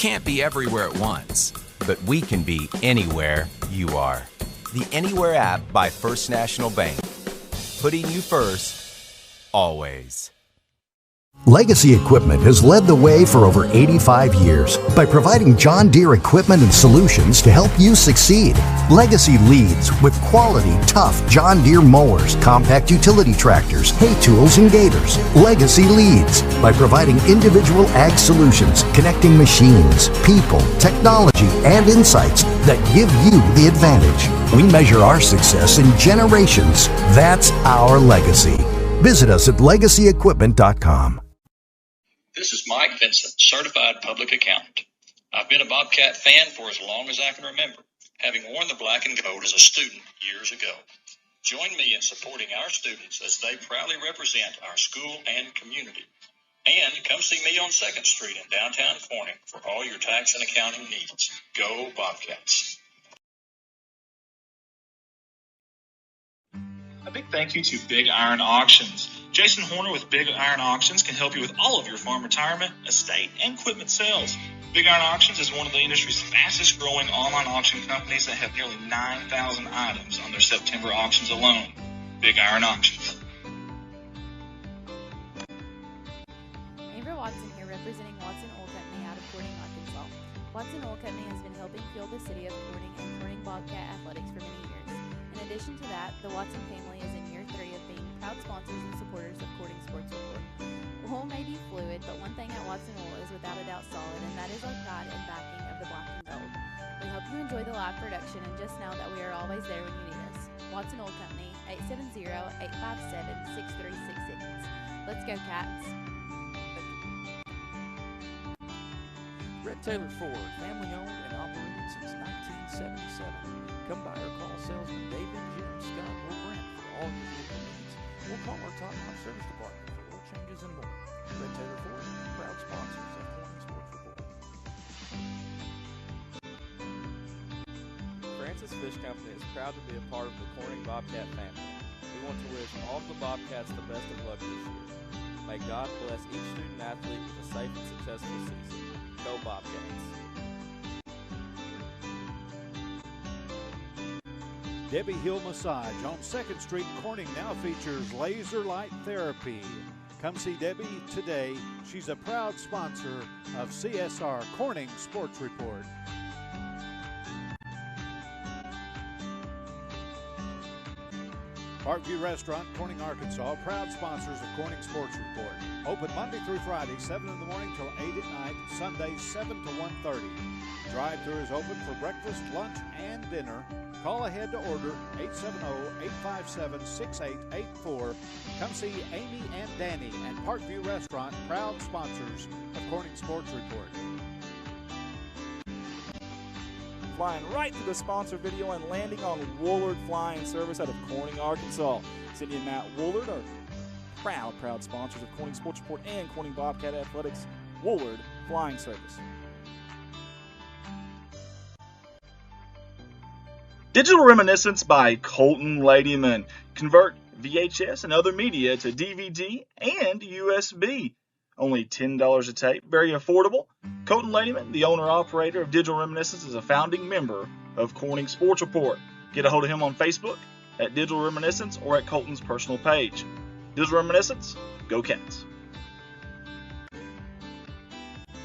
can't be everywhere at once. But we can be anywhere you are. The Anywhere app by First National Bank. Putting you first, always. Legacy Equipment has led the way for over 85 years by providing John Deere equipment and solutions to help you succeed. Legacy leads with quality, tough John Deere mowers, compact utility tractors, hay tools, and gators. Legacy leads by providing individual ag solutions, connecting machines, people, technology, and insights that give you the advantage. We measure our success in generations. That's our legacy. Visit us at legacyequipment.com. This is Mike Vincent, Certified Public Accountant. I've been a Bobcat fan for as long as I can remember, having worn the black and gold as a student years ago. Join me in supporting our students as they proudly represent our school and community. And come see me on 2nd Street in downtown Corning for all your tax and accounting needs. Go Bobcats. A big thank you to Big Iron Auctions. Jason Horner with Big Iron Auctions can help you with all of your farm retirement, estate, and equipment sales. Big Iron Auctions is one of the industry's fastest growing online auction companies that have nearly 9,000 items on their September auctions alone. Big Iron Auctions. Amber Watson here, representing Watson Oil Company out of Corning, Arkansas. Watson Oil Company has been helping fuel the city of Corning and Corning Bobcat athletics for many years. In addition to that, the Watson family is in year 3 of being proud sponsors and supporters of Corning Sports Report. Wool may be fluid, but one thing at Watson Wool is without a doubt solid, and that is our pride and backing of the black and gold. We hope you enjoy the live production and just know that we are always there when you need us. Watson Oil Company, 870-857-6366. Let's go, Cats. Red Taylor Ford, family owned and operated since 1977. Come by or call salesman David, Jim, Scott, or Brent for all your vehicle needs. Or call our top-notch service department for oil changes and more. Red Taylor Ford, proud sponsors of Corning Sports Report. Francis Fish Company is proud to be a part of the Corning Bobcat family. We want to wish all of the Bobcats the best of luck this year. May God bless each student athlete with a safe and successful season. Go Bobcats. Debbie Hill Massage on 2nd Street, Corning now features laser light therapy. Come see Debbie today. She's a proud sponsor of CSR Corning Sports Report. Parkview Restaurant, Corning, Arkansas, proud sponsors of Corning Sports Report. Open Monday through Friday, 7 in the morning till 8 at night, Sundays 7 to 1:30. Drive-thru is open for breakfast, lunch, and dinner. Call ahead to order 870-857-6884. Come see Amy and Danny at Parkview Restaurant, proud sponsors of Corning Sports Report. Flying right to the sponsor video and landing on Woolard Flying Service out of Corning, Arkansas. Cindy and Matt Woolard are proud sponsors of Corning Sports Report and Corning Bobcat Athletics. Woolard Flying Service. Digital Reminiscence by Colton Ladyman. Convert VHS and other media to DVD and USB. Only $10 a tape, very affordable. Colton Ladyman, the owner-operator of Digital Reminiscence, is a founding member of Corning Sports Report. Get a hold of him on Facebook at Digital Reminiscence or at Colton's personal page. Digital Reminiscence, go Cats.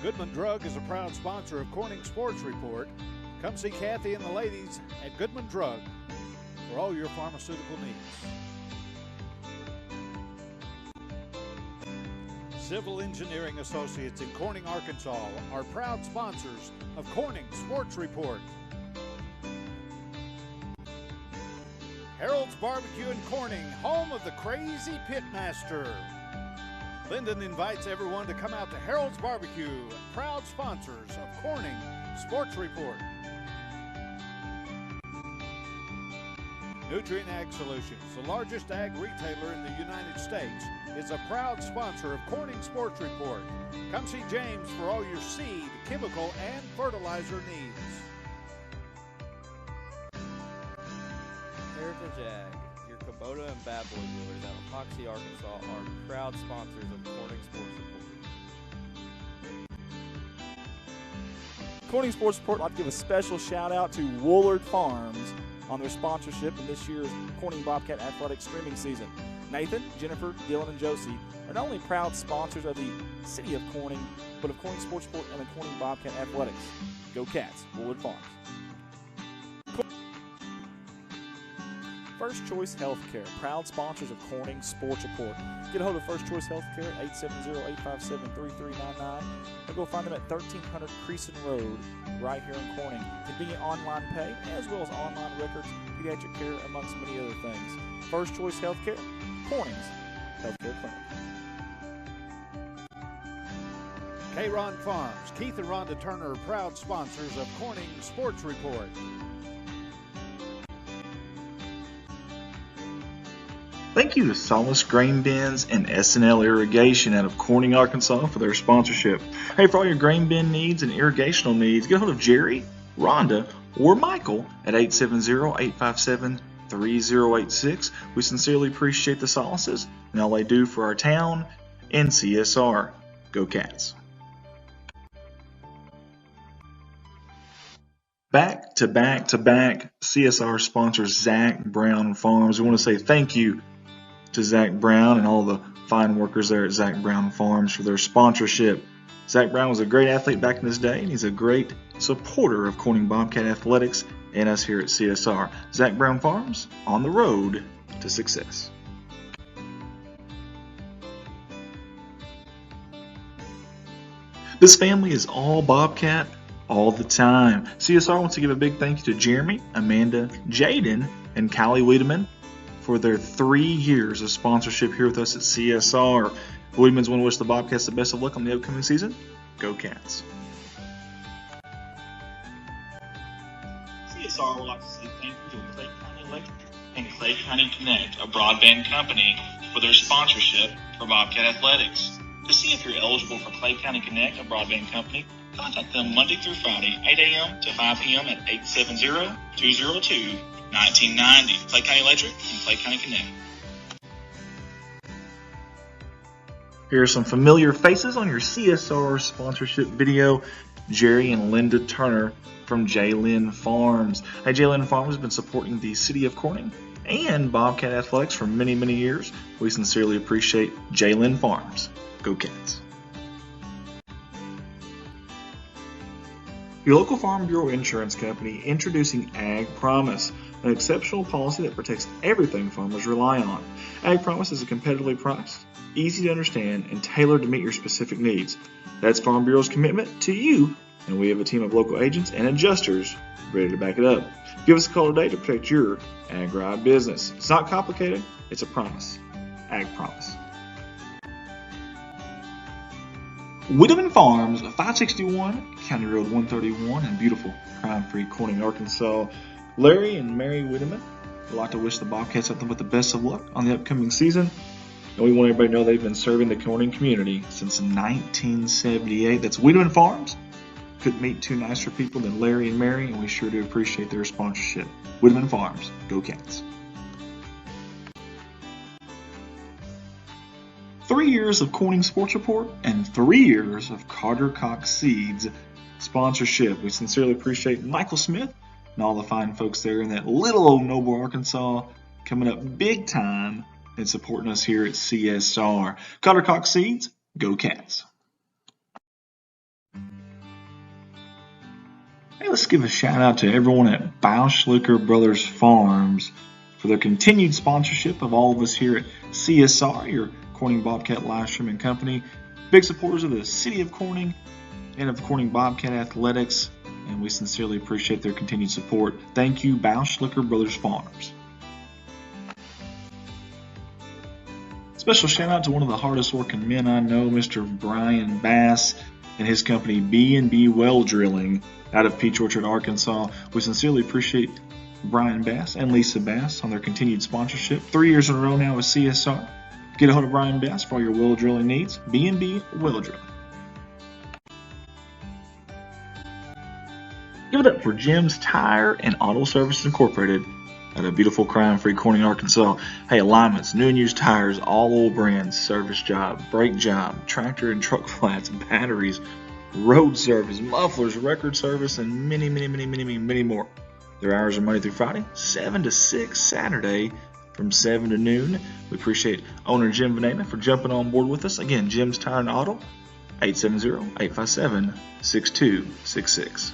Goodman Drug is a proud sponsor of Corning Sports Report. Come see Kathy and the ladies at Goodman Drug for all your pharmaceutical needs. Civil Engineering Associates in Corning, Arkansas are proud sponsors of Corning Sports Report. Harold's Barbecue in Corning, home of the Crazy Pitmaster. Linden invites everyone to come out to Harold's Barbecue, proud sponsors of Corning Sports Report. Nutrient Ag Solutions, the largest ag retailer in the United States, is a proud sponsor of Corning Sports Report. Come see James for all your seed, chemical, and fertilizer needs. Heritage Ag, your Kubota and Bad Boy dealers out of Hoxie, Arkansas, are proud sponsors of Corning Sports Report. Corning Sports Report, I'd like to give a special shout out to Woolard Farms on their sponsorship in this year's Corning Bobcat Athletics streaming season. Nathan, Jennifer, Dylan, and Josie are not only proud sponsors of the City of Corning, but of Corning Sports Report and the Corning Bobcat Athletics. Go Cats, Woolard Farms. First Choice Healthcare, proud sponsors of Corning Sports Report. Get a hold of First Choice Healthcare at 870-857-3399 or go find them at 1300 Creason Road right here in Corning. Convenient online pay as well as online records, pediatric care, amongst many other things. First Choice Healthcare, Corning's Healthcare Clinic. K-Ron Farms, Keith and Rhonda Turner are proud sponsors of Corning Sports Report. Thank you to Solace Grain Bins and S&L Irrigation out of Corning, Arkansas for their sponsorship. Hey, for all your grain bin needs and irrigational needs, get a hold of Jerry, Rhonda, or Michael at 870-857-3086. We sincerely appreciate the Solaces and all they do for our town and CSR. Go Cats. Back to back CSR sponsor Zach Brown Farms. We want to say thank you to Zach Brown and all the fine workers there at Zach Brown Farms for their sponsorship. Zach Brown was a great athlete back in his day, and he's a great supporter of Corning Bobcat Athletics and us here at CSR. Zach Brown Farms, on the road to success. This family is all Bobcat all the time. CSR wants to give a big thank you to Jeremy, Amanda, Jaden, and Callie Wiedemann for their 3 years of sponsorship here with us at CSR. The Wiedemans want to wish the Bobcats the best of luck on the upcoming season. Go Cats. CSR would like to say thank you to Clay County Electric and Clay County Connect, a broadband company, for their sponsorship for Bobcat Athletics. To see if you're eligible for Clay County Connect, a broadband company, contact them Monday through Friday, 8 a.m. to 5 p.m. at 870-202-1990. Clay County Electric and Clay County Connect. Here are some familiar faces on your CSR sponsorship video. Jerry and Linda Turner from J-Lynn Farms. Hey, J-Lynn Farms has been supporting the City of Corning and Bobcat Athletics for many, many years. We sincerely appreciate J-Lynn Farms. Go Cats. Your local Farm Bureau insurance company introducing Ag Promise, an exceptional policy that protects everything farmers rely on. Ag Promise is a competitively priced, easy to understand, and tailored to meet your specific needs. That's Farm Bureau's commitment to you, and we have a team of local agents and adjusters ready to back it up. Give us a call today to protect your Ag-Ride business. It's not complicated, it's a promise. Ag Promise. Wiedemann Farms, 561 County Road 131 in beautiful crime-free Corning, Arkansas. Larry and Mary Wiedemann would like to wish the Bobcats something with the best of luck on the upcoming season. And we want everybody to know they've been serving the Corning community since 1978. That's Wiedemann Farms. Couldn't meet two nicer people than Larry and Mary, and we sure do appreciate their sponsorship. Wiedemann Farms, go Cats. 3 years of Corning Sports Report and 3 years of Carter Cox Seeds sponsorship. We sincerely appreciate Michael Smith and all the fine folks there in that little old Noble, Arkansas, coming up big time and supporting us here at CSR. Carter Cox Seeds, go Cats. Hey, let's give a shout out to everyone at Bauschlicker Brothers Farms for their continued sponsorship of all of us here at CSR, your Corning Bobcat live streaming company. Big supporters of the City of Corning and of Corning Bobcat Athletics, and we sincerely appreciate their continued support. Thank you, Bauschlicker Brothers Farms. Special shout out to one of the hardest working men I know, Mr. Brian Bass and his company B&B Well Drilling out of Peach Orchard, Arkansas. We sincerely appreciate Brian Bass and Lisa Bass on their continued sponsorship. 3 years in a row now with CSR. Get a hold of Brian Bass for all your well drilling needs. B&B Well Drilling. Give it up for Jim's Tire and Auto Service Incorporated at a beautiful crime-free Corning, Arkansas. Hey, alignments, new and used tires, all oil brands, service job, brake job, tractor and truck flats, batteries, road service, mufflers, record service, and many more. Their hours are Monday through Friday, 7 to 6, Saturday from 7 to noon. We appreciate owner Jim Vanema for jumping on board with us. Again, Jim's Tire and Auto, 870-857-6266.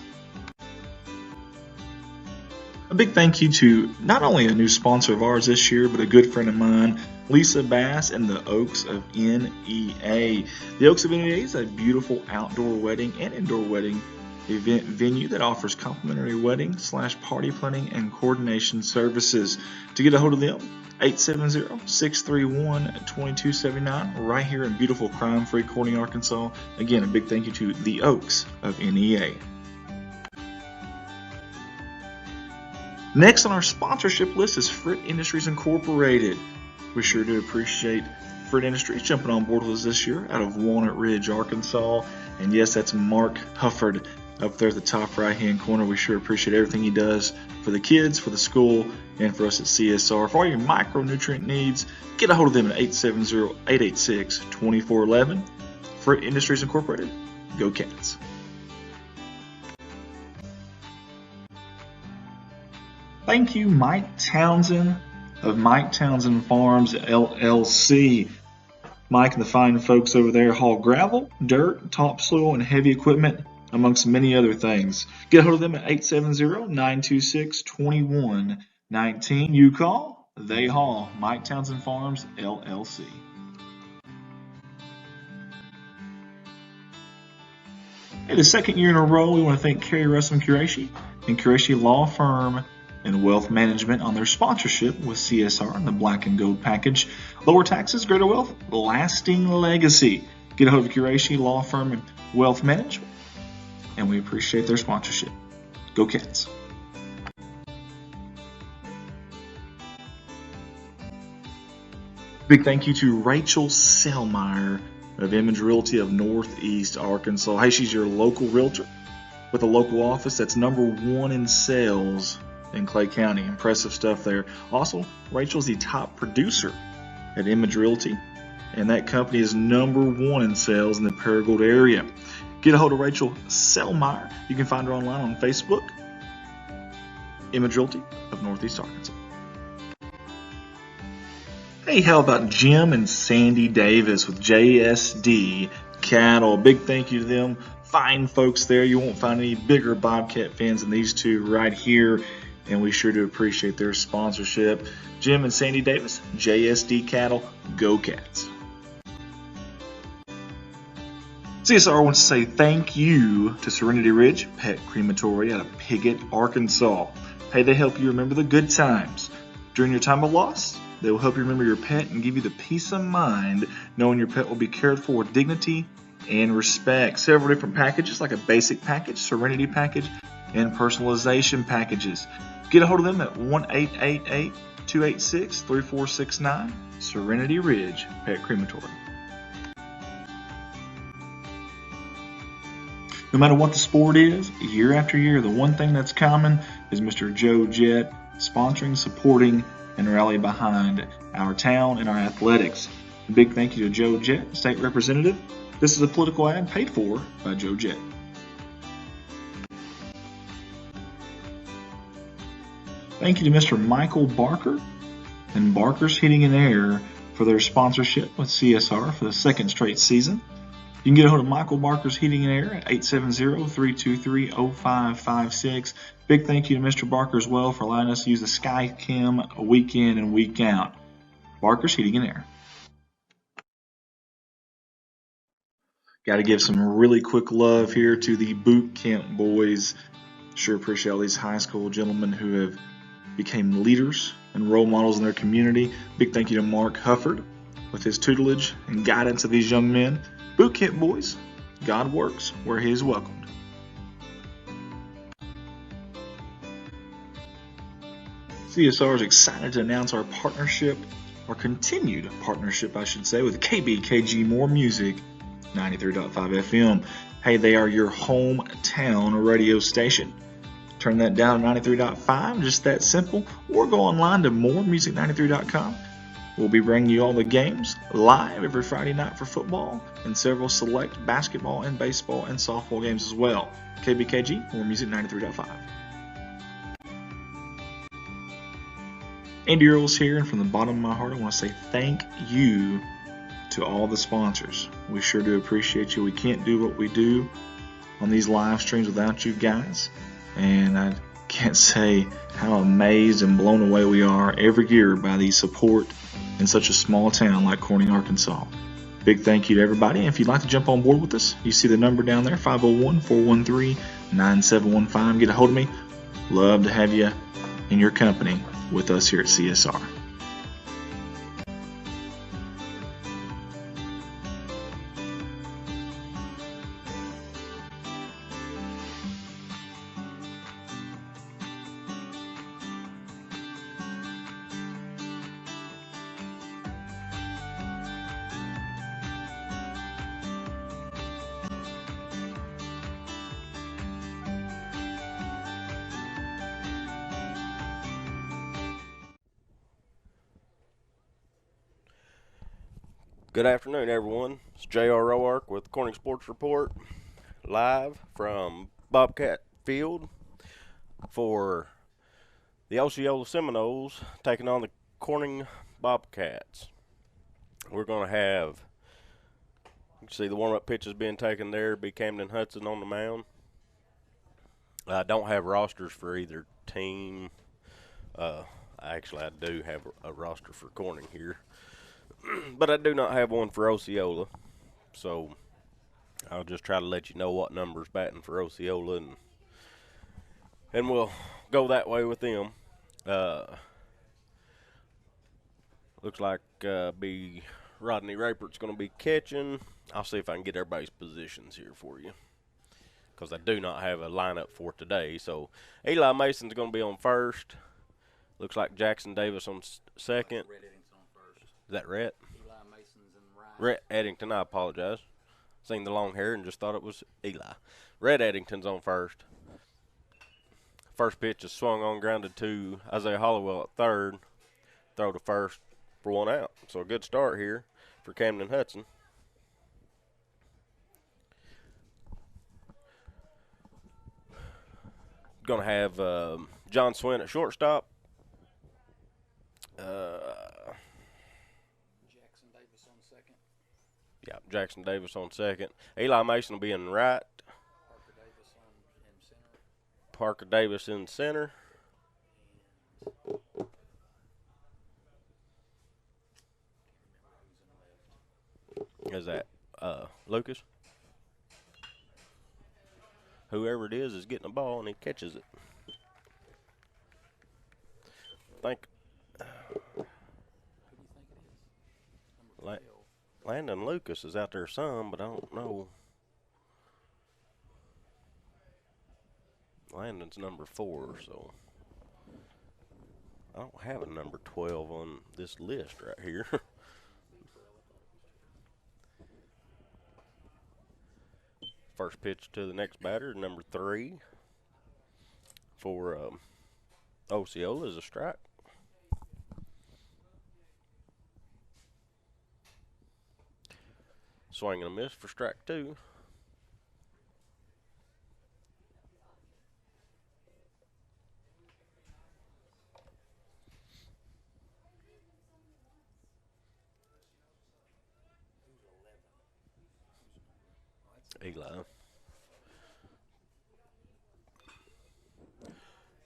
A big thank you to not only a new sponsor of ours this year, but a good friend of mine, Lisa Bass and the Oaks of NEA. The Oaks of NEA is a beautiful outdoor wedding and indoor wedding event venue that offers complimentary wedding / party planning and coordination services. To get a hold of them, 870-631-2279, right here in beautiful crime-free Corning, Arkansas. Again, a big thank you to the Oaks of NEA. Next on our sponsorship list is Fritt Industries Incorporated. We sure do appreciate Fritt Industries jumping on board with us this year out of Walnut Ridge, Arkansas. And yes, that's Mark Hufford up there at the top right-hand corner. We sure appreciate everything he does for the kids, for the school, and for us at CSR. For all your micronutrient needs, get a hold of them at 870-886-2411. Fritt Industries Incorporated. Go Cats. Thank you, Mike Townsend of Mike Townsend Farms, LLC. Mike and the fine folks over there haul gravel, dirt, topsoil, and heavy equipment, amongst many other things. Get a hold of them at 870-926-2119. You call, they haul. Mike Townsend Farms, LLC. Hey, the second year in a row, we want to thank Kerry Russell Qureshi and Qureshi Law Firm and Wealth Management on their sponsorship with CSR and the Black and Gold package. Lower taxes, greater wealth, lasting legacy. Get a hold of Qureshi Law Firm and Wealth Management, and we appreciate their sponsorship. Go Cats. Big thank you to Rachel Selmeyer of Image Realty of Northeast Arkansas. Hey, she's your local realtor with a local office that's #1 in sales in Clay County. Impressive stuff there. Also, Rachel's the top producer at Image Realty, and that company is #1 in sales in the Paragould area. Get a hold of Rachel Selmeyer. You can find her online on Facebook, Image Realty of Northeast Arkansas. Hey, how about Jim and Sandy Davis with JSD Cattle? Big thank you to them. Fine folks there. You won't find any bigger Bobcat fans than these two right here, and we sure do appreciate their sponsorship. Jim and Sandy Davis, JSD Cattle, Go Cats. CSR wants to say thank you to Serenity Ridge Pet Crematory out of Piggott, Arkansas. Hey, they help you remember the good times. During your time of loss, they will help you remember your pet and give you the peace of mind knowing your pet will be cared for with dignity and respect. Several different packages, like a basic package, Serenity package, and personalization packages. Get a hold of them at 1-888-286-3469, Serenity Ridge Pet Crematory. No matter what the sport is, year after year, the one thing that's common is Mr. Joe Jett sponsoring, supporting, and rallying behind our town and our athletics. A big thank you to Joe Jett, State Representative. This is a political ad paid for by Joe Jett. Thank you to Mr. Michael Barker and Barker's Heating and Air for their sponsorship with CSR for the second straight season. You can get a hold of Michael Barker's Heating and Air at 870-323-0556. Big thank you to Mr. Barker as well for allowing us to use the SkyCam week in and week out. Barker's Heating and Air. Got to give some really quick love here to the boot camp boys. Sure appreciate all these high school gentlemen who have became leaders and role models in their community. Big thank you to Mark Hufford with his tutelage and guidance of these young men. Boot camp boys, God works where He is welcomed. CSR is excited to announce our partnership, our continued partnership, I should say, with KBKG More Music, 93.5 FM. Hey, they are your hometown radio station. Turn that down to 93.5, just that simple, or go online to moremusic93.com. We'll be bringing you all the games live every Friday night for football and several select basketball and baseball and softball games as well. KBKG, More Music 93.5. Andy Earls here, and from the bottom of my heart, I want to say thank you to all the sponsors. We sure do appreciate you. We can't do what we do on these live streams without you guys, and I can't say how amazed and blown away we are every year by the support in such a small town like Corning, Arkansas. Big thank you to everybody, and if you'd like to jump on board with us, you see the number down there, 501-413-9715. Get a hold of me. Love to have you in your company with us here at CSR. Good afternoon, everyone. It's J.R. Roark with Corning Sports Report, live from Bobcat Field for the Osceola Seminoles taking on the Corning Bobcats. We're going to have, you can see the warm-up pitches being taken there, be Camden Hudson on the mound. I don't have rosters for either team. Actually, I do have a roster for Corning here. But I do not have one for Osceola, so I'll just try to let you know what number's batting for Osceola, and we'll go that way with them. Looks like be Rodney Rapert's going to be catching. I'll see if I can get everybody's positions here for you, because I do not have a lineup for today. So Eli Mason's going to be on first. Looks like Jackson Davis on second. Is that Rhett? Eli Mason's in right. Rhett Eddington, I apologize. Seen the long hair and just thought it was Eli. Rhett Eddington's on first. First pitch is swung on, grounded to Isaiah Hollowell at third. Throw to first for one out. So a good start here for Camden Hudson. Going to have John Swin at shortstop. Yeah, Jackson Davis on second. Eli Mason will be in right. Parker Davis in center. Is that Lucas? Whoever it is getting the ball and he catches it. I think Landon Lucas is out there some, but I don't know. Landon's number 4, so I don't have a number 12 on this list right here. First pitch to the next batter, number 3 for Osceola is a strike. Swing and a miss for strike 2. Eli.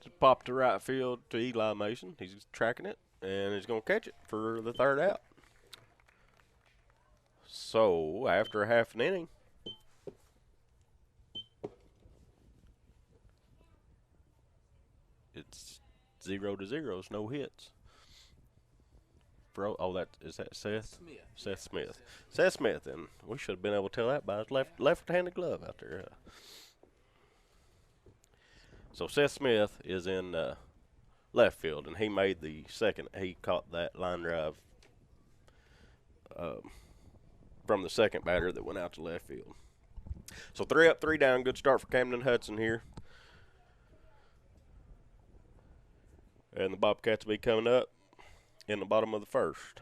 Just pop to right field to Eli Mason. He's tracking it, and he's going to catch it for the third out. So, after a half an inning, it's 0-0, no hits. Is that Seth? Smith. Seth Smith. Seth Smith, and we should have been able to tell that by his left-handed glove out there. So Seth Smith is in left field, and he made the second. He caught that line drive from the second batter that went out to left field. So 3 up, 3 down. Good start for Camden Hudson here. And the Bobcats will be coming up in the bottom of the first.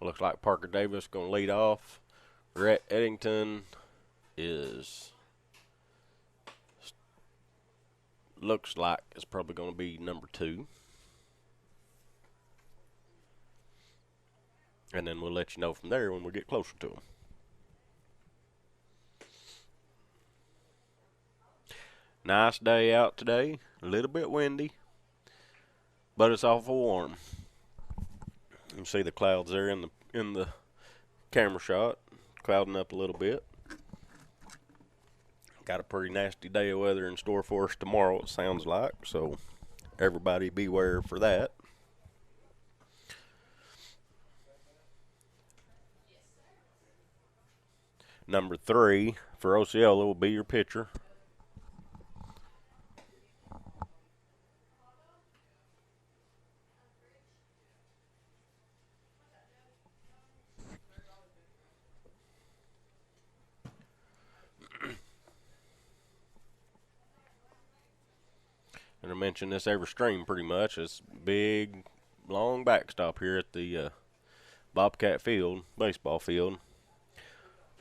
Looks like Parker Davis going to lead off. Rhett Eddington looks like it's probably going to be number 2. And then we'll let you know from there when we get closer to them. Nice day out today. A little bit windy, but it's awful warm. You can see the clouds there in the camera shot, clouding up a little bit. Got a pretty nasty day of weather in store for us tomorrow, it sounds like, so everybody beware for that. Number 3 for Osceola will be your pitcher. And I mention this every stream pretty much. It's big, long backstop here at the Bobcat Field, baseball field.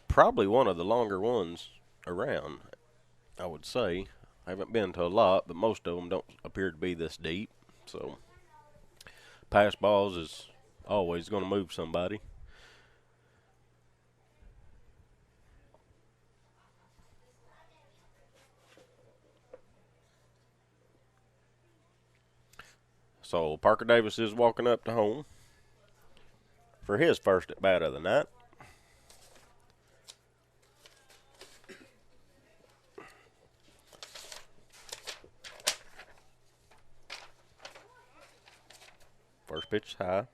Probably one of the longer ones around, I would say. I haven't been to a lot, but most of them don't appear to be this deep. So, pass balls is always going to move somebody. So, Parker Davis is walking up to home for his first at bat of the night. First pitch is high.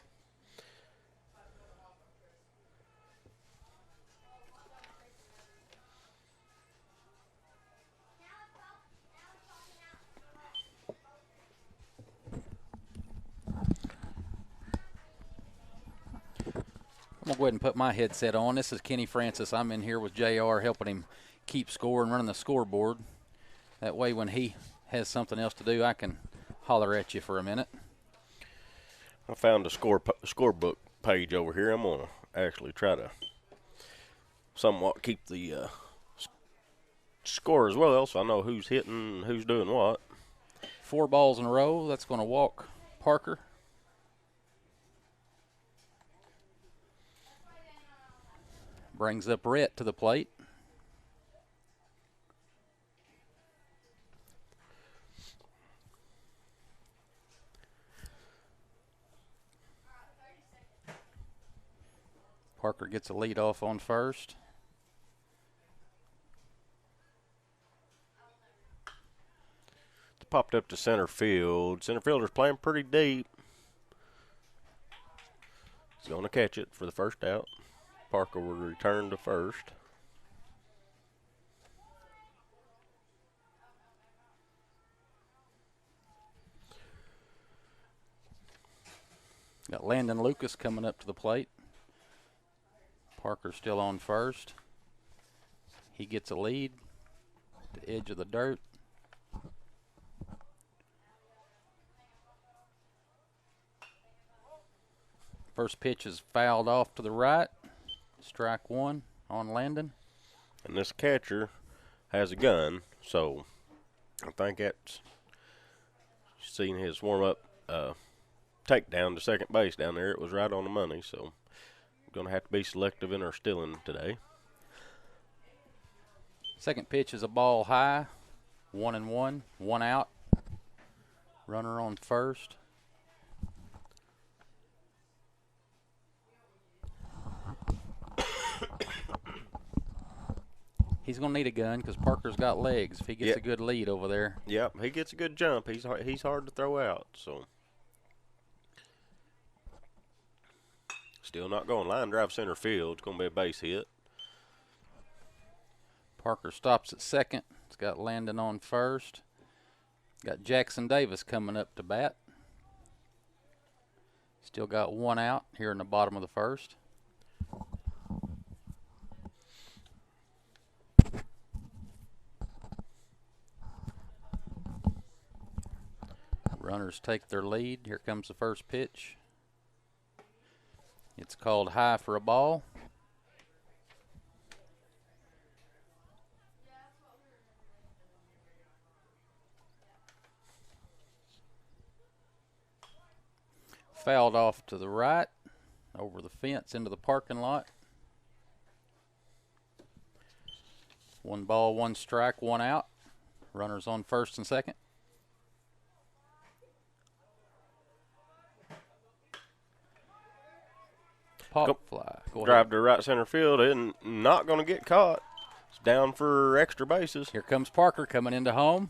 I'm going to go ahead and put my headset on. This is Kenny Francis. I'm in here with JR helping him keep score and running the scoreboard. That way when he has something else to do, I can holler at you for a minute. I found a scorebook page over here. I'm going to actually try to somewhat keep the score as well, so I know who's hitting and who's doing what. 4 balls in a row. That's going to walk Parker. Brings up Rhett to the plate. Parker gets a lead off on first. It's popped up to center field. Center fielder's playing pretty deep. He's going to catch it for the first out. Parker will return to first. Got Landon Lucas coming up to the plate. Parker's still on first. He gets a lead. The edge of the dirt. First pitch is fouled off to the right. Strike 1 on Landon. And this catcher has a gun, so I think that's seen his warm-up takedown to second base down there. It was right on the money, so going to have to be selective in our stealing today. Second pitch is a ball high. 1-1, 1 out. Runner on first. He's going to need a gun because Parker's got legs if he gets a good lead over there. Yep, he gets a good jump. He's hard to throw out, so. Still not going. Line drive center field. It's going to be a base hit. Parker stops at second. It's got Landon on first. Got Jackson Davis coming up to bat. Still got 1 out here in the bottom of the first. Runners take their lead. Here comes the first pitch. It's called high for a ball. Fouled off to the right, over the fence into the parking lot. 1 ball, 1 strike, 1 out. Runners on first and second. Pop fly. Go Drive ahead. to right center field and not going to get caught. It's down for extra bases. Here comes Parker coming into home.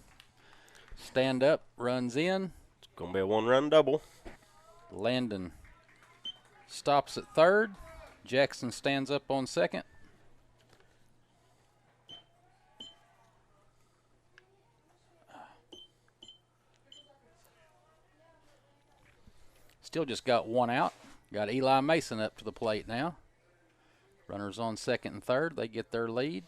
Stand up, runs in. It's going to be a 1-run double. Landon stops at third. Jackson stands up on second. Still just got 1 out. Got Eli Mason up to the plate now. Runners on second and third. They get their lead.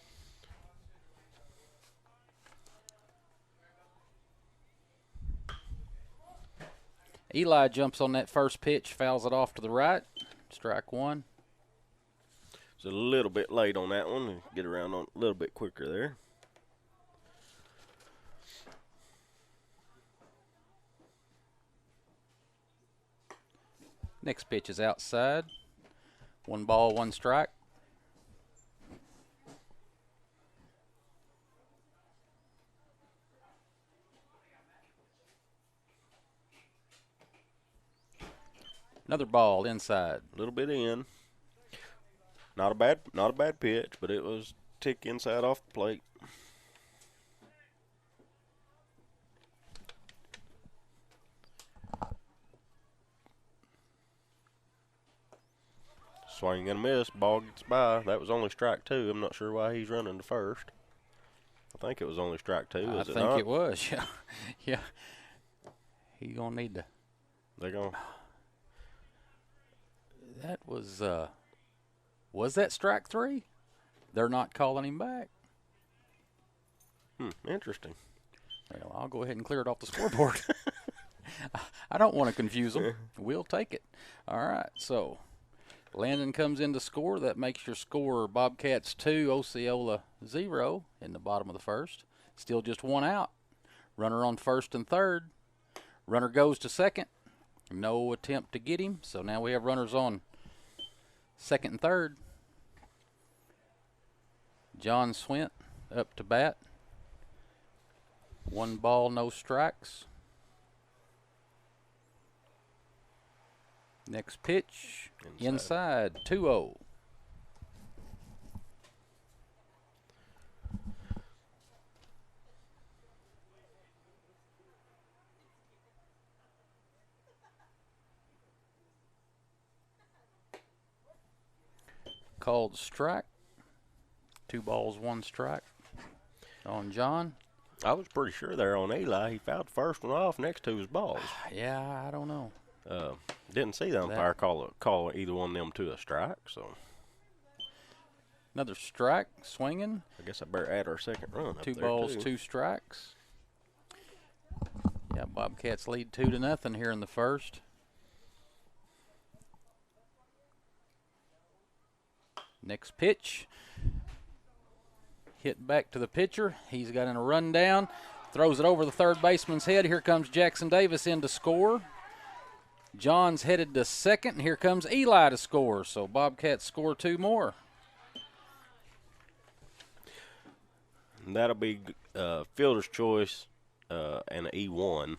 Eli jumps on that first pitch, fouls it off to the right. Strike 1. It's a little bit late on that one. Get around on a little bit quicker there. Next pitch is outside. 1 ball, 1 strike. Another ball inside. A little bit in. Not a bad pitch, but it was tick inside off the plate. Swing and a miss. Ball gets by. That was only strike 2. I'm not sure why he's running to first. I think it was only strike 2. I Is it think not? it was. Yeah, yeah. He's gonna need to. They're going. That was that strike 3? They're not calling him back. Interesting. Well, I'll go ahead and clear it off the scoreboard. I don't want to confuse them. We'll take it. All right, so Landon comes in to score. That makes your score Bobcats 2, Osceola 0 in the bottom of the first. Still just 1 out. Runner on first and third. Runner goes to second. No attempt to get him, so now we have runners on second and third. John Swint up to bat. 1 ball, no strikes. Next pitch, inside 2-0. Called strike. 2 balls, 1 strike on John. I was pretty sure there on Eli. He fouled the first one off next to his balls. Yeah, I don't know. Didn't see the umpire call either one of them to a strike. So another strike, swinging. I guess I better add our second run up 2 there balls, too. 2 strikes. Yeah, Bobcats lead 2-0 here in the first. Next pitch. Hit back to the pitcher. He's got in a rundown. Throws it over the third baseman's head. Here comes Jackson Davis in to score. John's headed to second. And here comes Eli to score. So Bobcats score 2 more. And that'll be fielder's choice and an E1.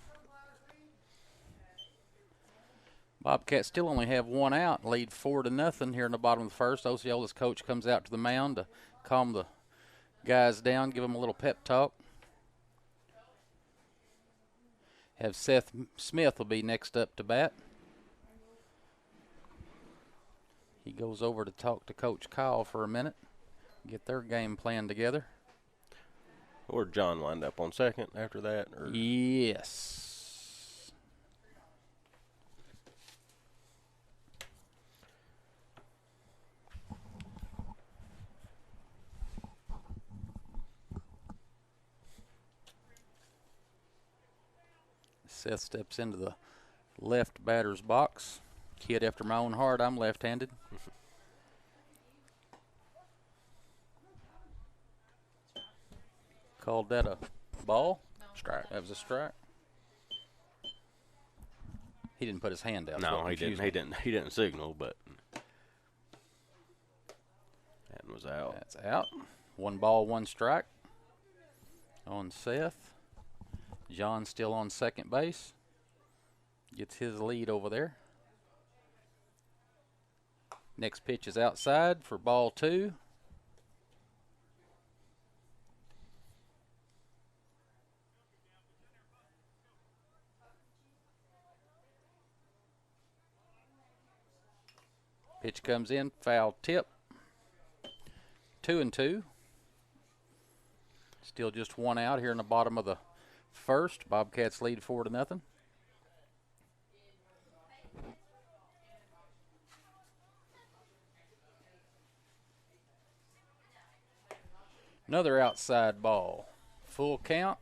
Bobcats still only have 1 out, lead 4-0 here in the bottom of the first. Osceola's coach comes out to the mound to calm the guys down, give them a little pep talk. Have Seth Smith will be next up to bat. He goes over to talk to Coach Kyle for a minute, get their game plan together. Or John wind up on second after that? Or? Yes. Seth steps into the left batter's box. Kid after my own heart. I'm left-handed. Called that a ball? Strike. That was a strike. He didn't put his hand out. No, he didn't. He didn't signal, but that was out. That's out. 1 ball, 1 strike on Seth. John still on second base. Gets his lead over there. Next pitch is outside for ball 2. Pitch comes in, foul tip. 2-2. Still just 1 out here in the bottom of the first. Bobcats lead 4-0. Another outside ball. Full count.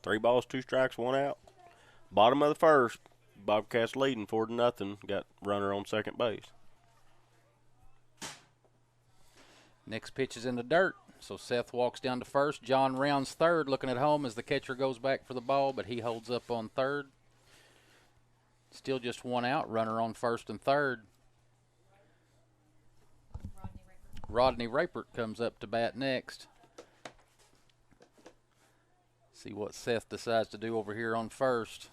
Three balls, 2 strikes, 1 out. Bottom of the first. Bobcats leading 4-0. Got runner on second base. Next pitch is in the dirt. So Seth walks down to first. John rounds third, looking at home as the catcher goes back for the ball, but he holds up on third. Still just 1 out. Runner on first and third. Rodney Rapert comes up to bat next. See what Seth decides to do over here on first.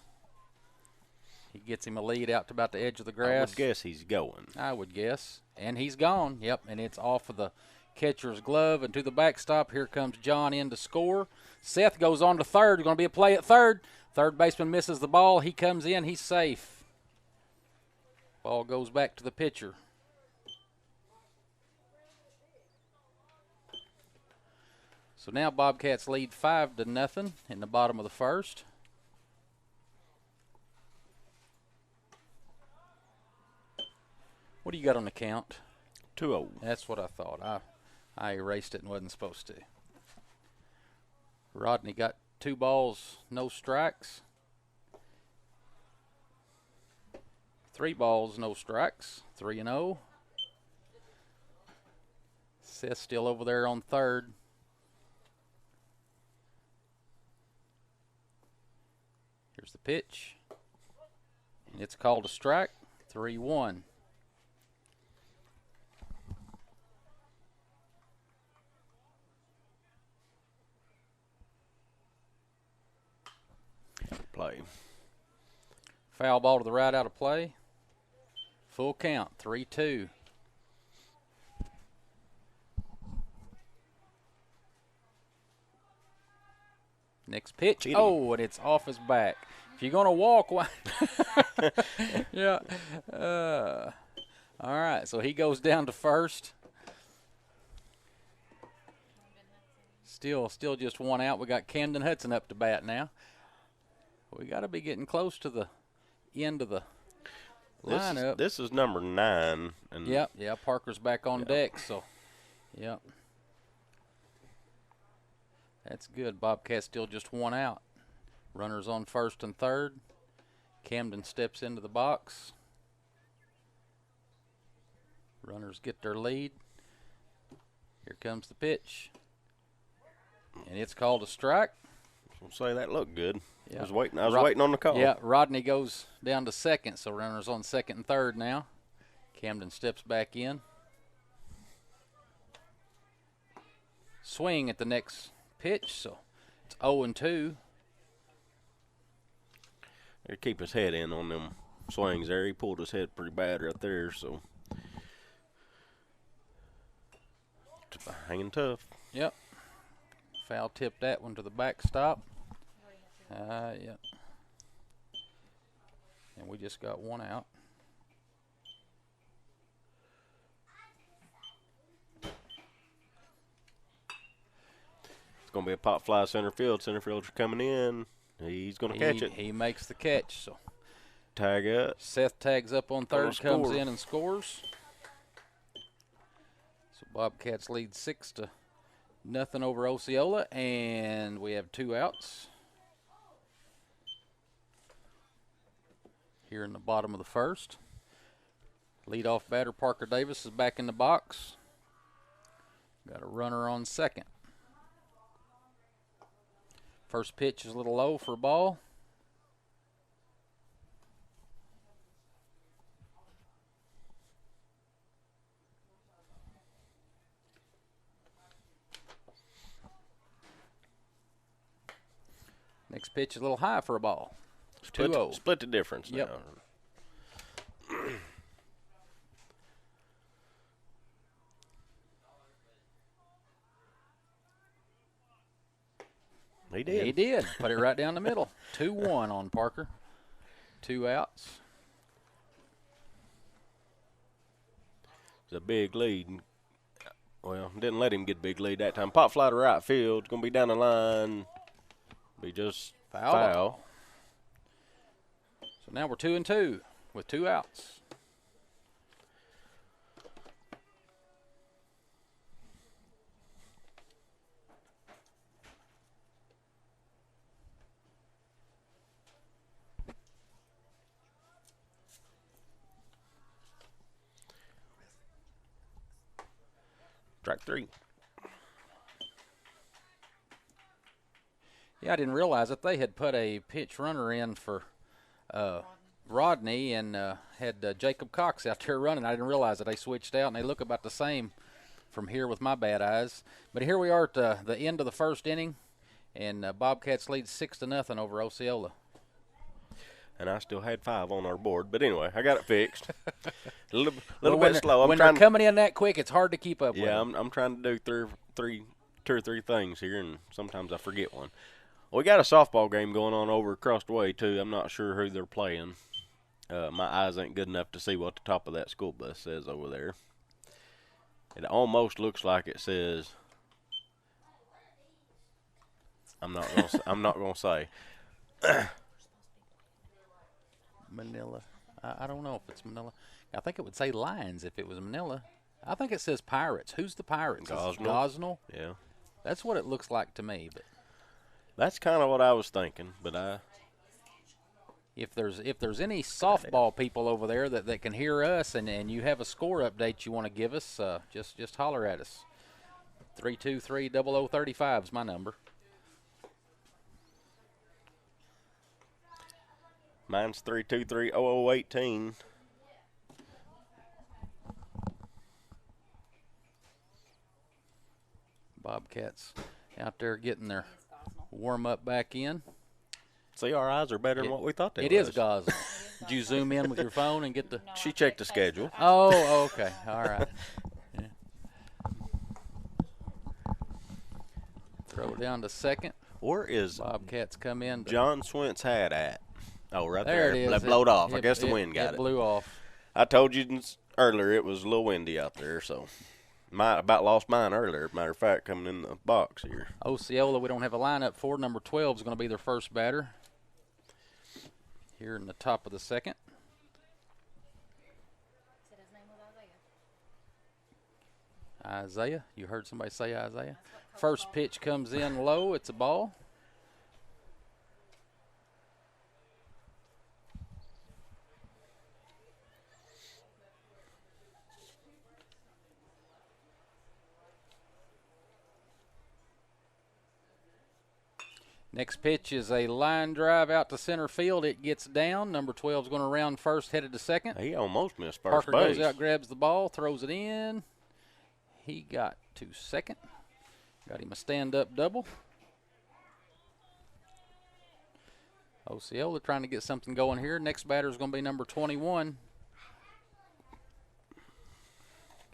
He gets him a lead out to about the edge of the grass. I would guess he's going. I would guess. And he's gone. Yep, and it's off of the catcher's glove and to the backstop. Here comes John in to score. Seth goes on to third. Going to be a play at third. Third baseman misses the ball. He comes in. He's safe. Ball goes back to the pitcher. So now Bobcats lead 5-0 in the bottom of the first. What do you got on the count? 2-0. That's what I thought. I erased it and wasn't supposed to. Rodney got 2 balls, no strikes. 3 balls, no strikes. 3-0. Seth still over there on third. Here's the pitch. And it's called a strike. 3-1. Play. Foul ball to the right, out of play. Full count, 3-2. Next pitch. Oh, and it's off his back. If you're going to walk, why? Yeah. All right, so he goes down to first. Still just 1 out. We got Camden Hudson up to bat now. We got to be getting close to the end of the lineup. This is number 9. And Yep. Parker's back on deck, so, yep. That's good. Bobcat still just 1 out. Runners on first and third. Camden steps into the box. Runners get their lead. Here comes the pitch. And it's called a strike. I'll say that looked good. Yeah. I was waiting on the call. Yeah, Rodney goes down to second, so runners on second and third now. Camden steps back in. Swing at the next pitch, so it's 0-2. He keep his head in on them swings there. He pulled his head pretty bad right there, so hanging tough. Yep. Foul tipped that one to the backstop. Yep. And we just got 1 out. It's going to be a pop fly center field. Center fielder's coming in. He's going to catch it. He makes the catch. So tag up. Seth tags up on third, comes in and scores. So Bobcats lead 6-0 over Osceola, and we have 2 outs. here in the bottom of the first. Leadoff batter Parker Davis is back in the box. Got a runner on second. First pitch is a little low for a ball. Next pitch is a little high for a ball. 2-0. Split the difference Yep. now. He did. He did. Put it right down the middle. 2-1 on Parker. 2 outs. It's a big lead. Well, didn't let him get a big lead that time. Pop fly to right field. Going to be down the line. Be just foul. So now we're 2-2 with 2 outs. Strike 3. Yeah, I didn't realize that they had put a pitch runner in for Rodney and had Jacob Cox out there running. I didn't realize that they switched out, and they look about the same from here with my bad eyes. But here we are at the end of the first inning, and Bobcats lead 6-0 over Osceola. And I still had 5 on our board. But anyway, I got it fixed. a little Well, bit slow. When they're coming in that quick, it's hard to keep up with. Yeah, them. I'm trying to do two or three things here, and sometimes I forget one. Well, we got a softball game going on over across the way, too. I'm not sure who they're playing. My eyes ain't good enough to see what the top of that school bus says over there. It almost looks like it says. I'm not gonna say. Manila. I don't know if it's Manila. I think it would say Lions if it was Manila. I think it says Pirates. Who's the Pirates? Gosnell? Yeah. That's what it looks like to me. But that's kind of what I was thinking. But if there's any softball people over there that can hear us and you have a score update you want to give us, just holler at us. 323-0035 is my number. Mine's 323-0018. Bobcats out there getting their warm-up back in. See, our eyes are better than what we thought they were. It is Gosnell. Did you zoom in with your phone and get the... She checked the schedule. Oh, okay. All right. Yeah. Throw it down to second. Where is Bobcats come in? John Swint's hat at? Oh, right there. there. It is. That blowed off. I guess the wind got it. It blew off. I told you earlier it was a little windy out there, so might about lost mine earlier. Matter of fact, coming in the box here. Osceola, we don't have a lineup for. Number 12 is going to be their first batter here in the top of the second. Said his name was Isaiah. Isaiah. You heard somebody say Isaiah? First pitch comes in low. It's a ball. Next pitch is a line drive out to center field. It gets down. Number 12 is going to round first, headed to second. He almost missed first Parker base. goes out, grabs the ball, throws it in. He got to second. Got him a stand-up double. Osceola trying to get something going here. Next batter is going to be number 21.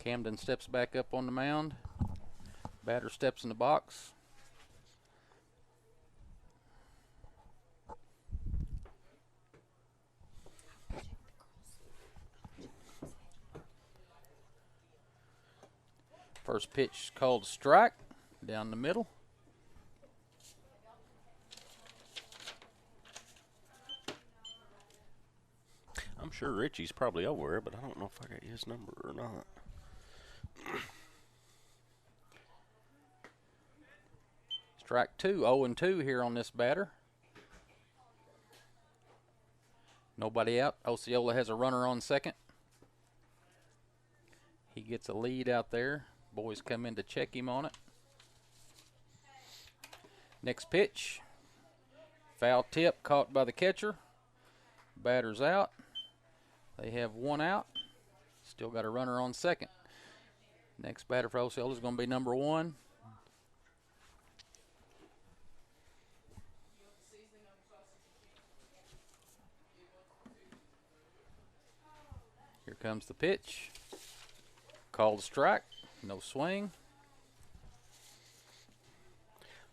Camden steps back up on the mound. Batter steps in the box. First pitch called strike, down the middle. I'm sure Richie's probably over there, but I don't know if I got his number or not. Strike 2, 0-2 here on this batter. Nobody out. Osceola has a runner on second. He gets a lead out there. Boys come in to check him on it. Next pitch. Foul tip caught by the catcher. Batter's out. They have one out. Still got a runner on second. Next batter for Osceola is going to be number 1. Here comes the pitch. Called strike. No swing.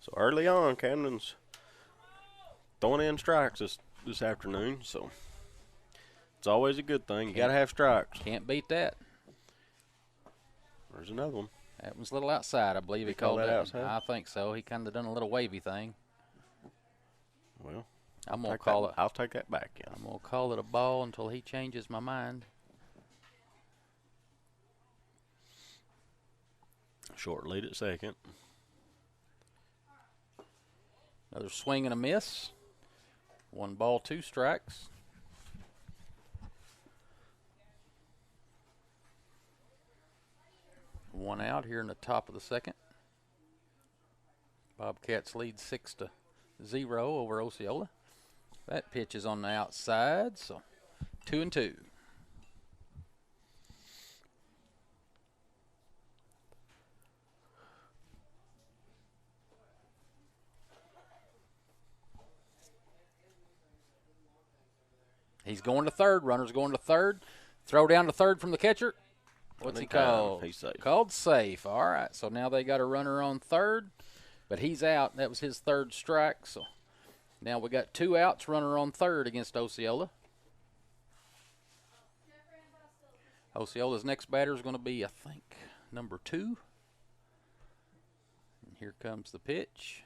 So early on, Camden's throwing in strikes this afternoon, so it's always a good thing. You got to have strikes. Can't beat that. There's another one. That one's a little outside, I believe he called that that. outside? I think so. He kind of done a little wavy thing. Well, I'm going to call it. I'll take that back, yeah. I'm going to call it a ball until he changes my mind. Short lead at second. Another swing and a miss. 1 ball, 2 strikes. One out here in the top of the second. Bobcats lead 6-0 over Osceola. That pitch is on the outside, so 2-2. He's going to third. Runner's going to third. Throw down to third from the catcher. What's he called? He's safe. Called safe. All right. So now they got a runner on third, but he's out. That was his 3rd strike. So now we got 2 outs. Runner on third against Osceola. Osceola's next batter is going to be, I think, number 2. And here comes the pitch.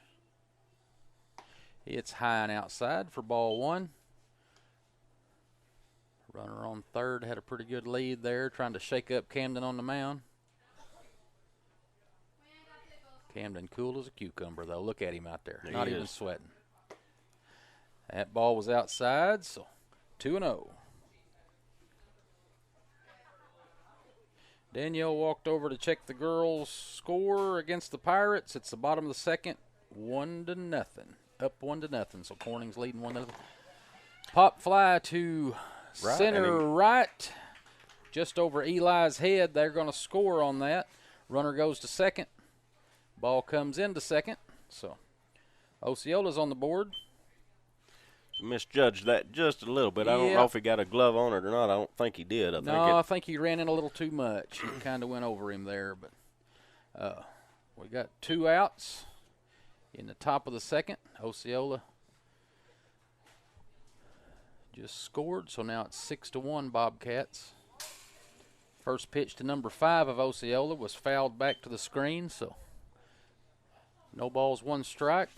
It's high and outside for ball 1. Runner on third had a pretty good lead there, trying to shake up Camden on the mound. Camden cool as a cucumber, though. Look at him out there. Not even sweating. That ball was outside, so 2-0. Danielle walked over to check the girls' score against the Pirates. It's the bottom of the second, 1-0. Up 1-0. So Corning's leading 1-0. Pop fly to center right, just over Eli's head. They're going to score on that. Runner goes to second. Ball comes into second. So Osceola's on the board. Misjudged that just a little bit. I don't know if he got a glove on it or not. I don't think he did. I think he ran in a little too much. It kind of went over him there. But we got 2 outs in the top of the second. Osceola just scored, so now it's 6-1 Bobcats. First pitch to number 5 of Osceola was fouled back to the screen, so no balls, 1 strike.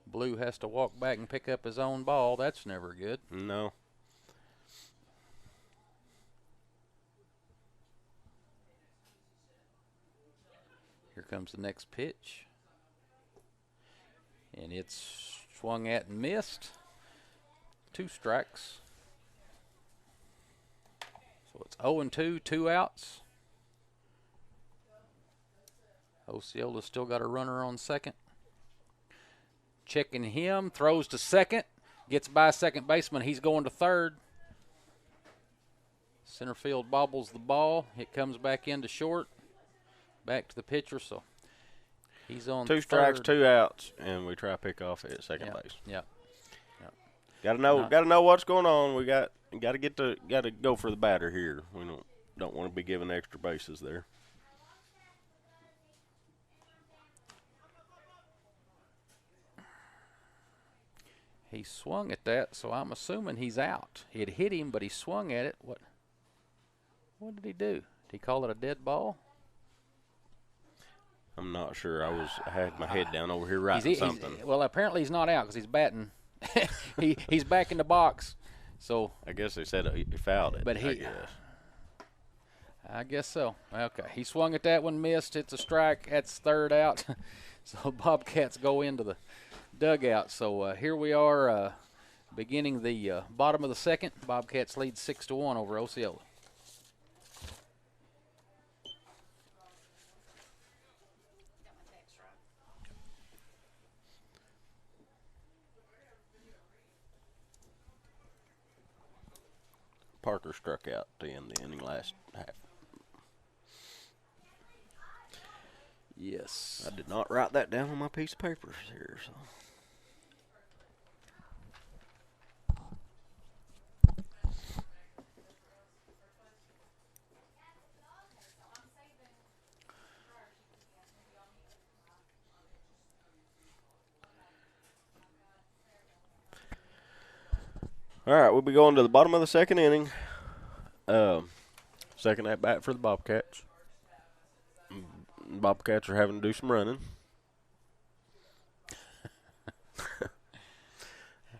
Blue has to walk back and pick up his own ball. That's never good. No. Here comes the next pitch. And it's swung at and missed. 2 strikes. So it's 0-2, 2 outs. Osceola's still got a runner on second. Checking him, throws to second, gets by second baseman. He's going to third. Center field bobbles the ball. It comes back into short. Back to the pitcher, so he's on 2 strikes, 2 outs, and we try to pick off at second base. Yeah. Got to know what's going on. We got to go for the batter here. We don't want to be giving extra bases there. He swung at that, so I'm assuming he's out. It hit him, but he swung at it. What did he do? Did he call it a dead ball? I'm not sure. I had my head down over here writing something. Well, apparently he's not out because he's batting. He's back in the box. So I guess they said he fouled it. But I guess so. Okay. He swung at that one, missed. It's a strike. That's third out. So Bobcats go into the dugout. So here we are beginning the bottom of the second. Bobcats lead 6-1 over Osceola. Parker struck out to end the inning last half. Yes. I did not write that down on my piece of paper here. So. All right, we'll be going to the bottom of the second inning. Second at bat for the Bobcats. Bobcats are having to do some running.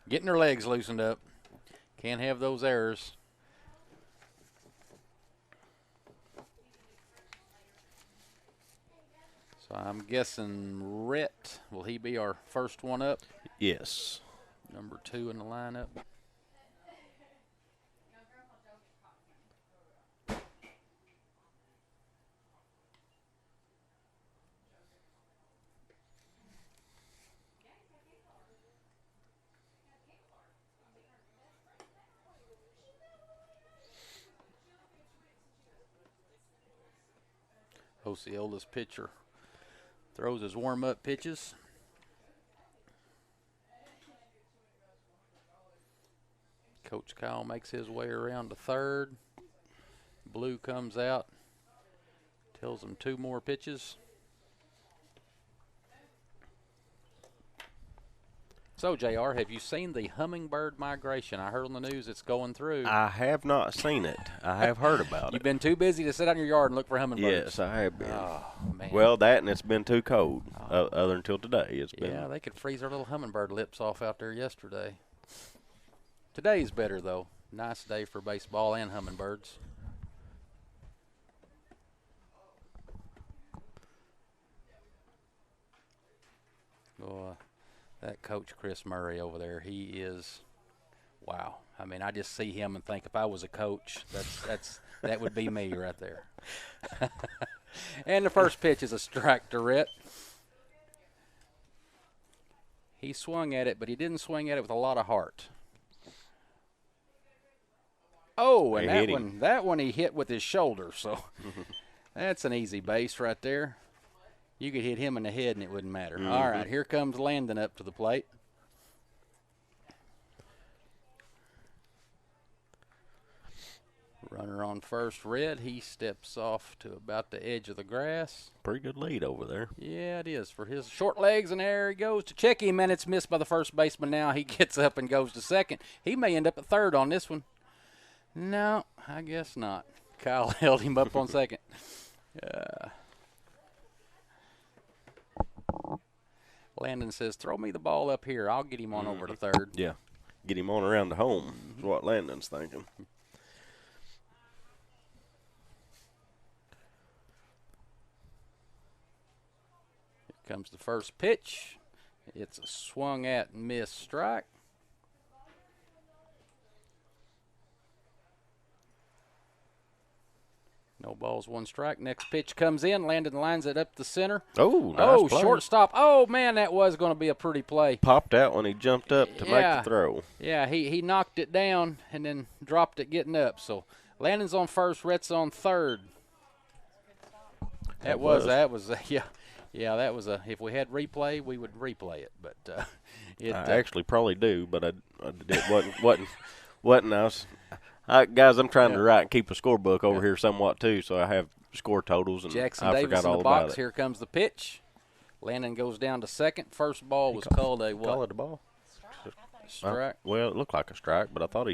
Getting their legs loosened up. Can't have those errors. So I'm guessing Rhett, will he be our first one up? Yes. Number 2 in the lineup. Osceola's pitcher throws his warm-up pitches. Coach Kyle makes his way around to third. Blue comes out, tells him 2 more pitches. So, JR, have you seen the hummingbird migration? I heard on the news it's going through. I have not seen it. I have heard about You've it. been too busy to sit out in your yard and look for hummingbirds. Yes, I have been. Oh, man. Well, that and it's been too cold. Other until today, it's been. Yeah, they could freeze our little hummingbird lips off out there yesterday. Today's better, though. Nice day for baseball and hummingbirds. Oh, that Coach Chris Murray over there, he is, wow. I mean, I just see him and think if I was a coach, that would be me right there. And the first pitch is a strike to Rhett. He swung at it, but he didn't swing at it with a lot of heart. Oh, and that one he hit with his shoulder, so that's an easy base right there. You could hit him in the head and it wouldn't matter. Mm-hmm. All right, here comes Landon up to the plate. Runner on first, Red. He steps off to about the edge of the grass. Pretty good lead over there. Yeah, it is for his short legs, and there he goes to check him, and it's missed by the first baseman. Now he gets up and goes to second. He may end up at third on this one. No, I guess not. Kyle held him up on second. Landon says, throw me the ball up here. I'll get him on over to third. Yeah, get him on around to home is what Landon's thinking. Here comes the first pitch. It's a swung at and missed strike. No balls, 1 strike. Next pitch comes in. Landon lines it up the center. Oh, nice play. Shortstop. Oh, man, that was going to be a pretty play. Popped out when he jumped up to make the throw. Yeah, he knocked it down and then dropped it getting up. So Landon's on first, Rhett's on third. That was if we had replay, we would replay it. But I actually probably do, but it wasn't. Guys, I'm trying to write and keep a scorebook over here somewhat too, so I have score totals, and Jackson I Davis forgot in all the about box. it. Here comes the pitch. Landon goes down to second. First ball was called a what? Call it a ball. Strike. Well, it looked like a strike, but I thought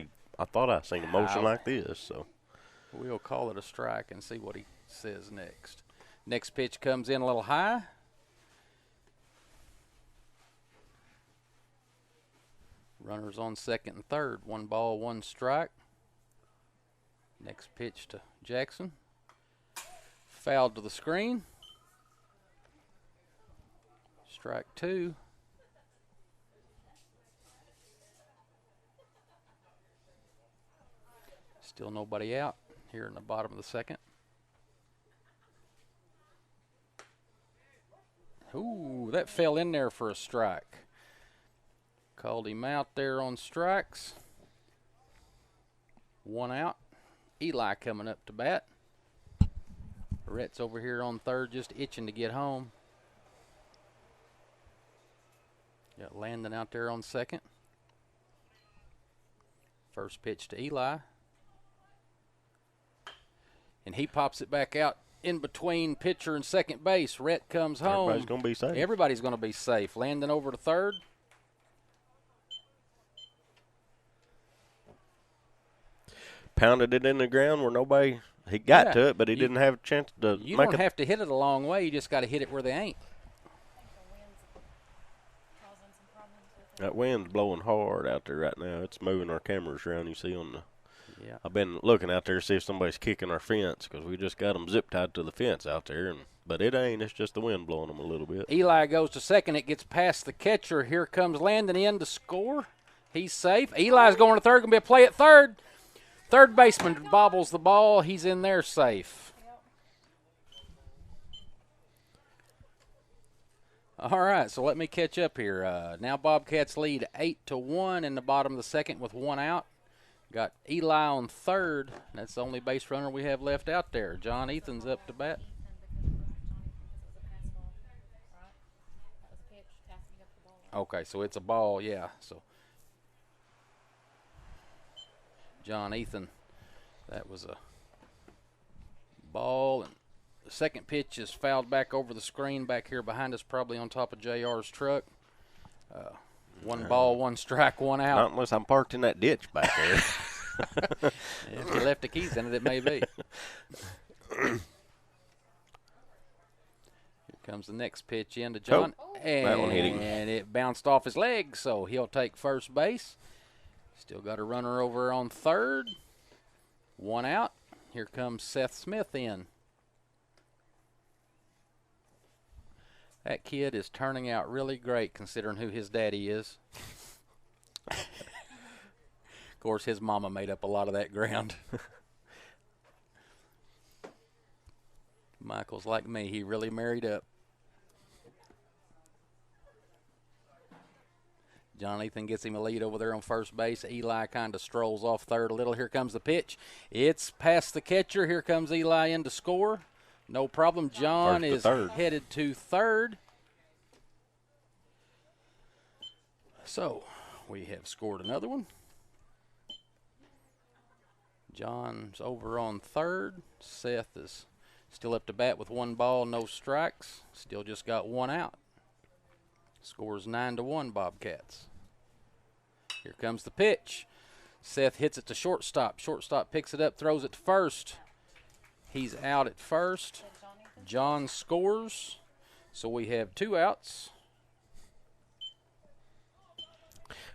I seen a motion like this, so we'll call it a strike and see what he says next. Next pitch comes in a little high. Runners on second and third. 1 ball, 1 strike. Next pitch to Jackson. Fouled to the screen. Strike 2. Still nobody out here in the bottom of the second. Ooh, that fell in there for a strike. Called him out there on strikes. One out. Eli coming up to bat. Rhett's over here on third, just itching to get home. Got Landon out there on second. First pitch to Eli. And he pops it back out in between pitcher and second base. Rhett comes home. Everybody's going to be safe. Everybody's going to be safe. Landon over to third. Pounded it in the ground where nobody, he got to it, but he didn't have a chance to You make don't it. have to hit it a long way. You just got to hit it where they ain't. That wind's blowing hard out there right now. It's moving our cameras around. You see on the. Yeah. I've been looking out there to see if somebody's kicking our fence because we just got them zip tied to the fence out there, but it ain't. It's just the wind blowing them a little bit. Eli goes to second. It gets past the catcher. Here comes Landon in to score. He's safe. Eli's going to third. Going to be a play at third. Third baseman bobbles the ball. He's in there safe. All right, so let me catch up here. Now Bobcats lead 8-1 in the bottom of the second with one out. Got Eli on third. That's the only base runner we have left out there. John Ethan's up to bat. Okay, so it's a ball, yeah. So John Ethan, that was a ball. And the second pitch is fouled back over the screen back here behind us, probably on top of JR's truck. One ball, one strike, one out. Not unless I'm parked in that ditch back there. If you left the keys in it, it may be. Here comes the next pitch into John. That one hit him. And it bounced off his leg, so he'll take first base. Still got a runner over on third. One out. Here comes Seth Smith in. That kid is turning out really great considering who his daddy is. Of course, his mama made up a lot of that ground. Michael's like me. He really married up. John Ethan gets him a lead over there on first base. Eli kind of strolls off third a little. Here comes the pitch. It's past the catcher. Here comes Eli in to score. No problem. John is headed to third. So we have scored another one. John's over on third. Seth is still up to bat with one ball, no strikes. Still just got one out. Scores 9-1 Bobcats. Here comes the pitch. Seth hits it to shortstop. Shortstop picks it up, throws it to first. He's out at first. John scores. So we have two outs.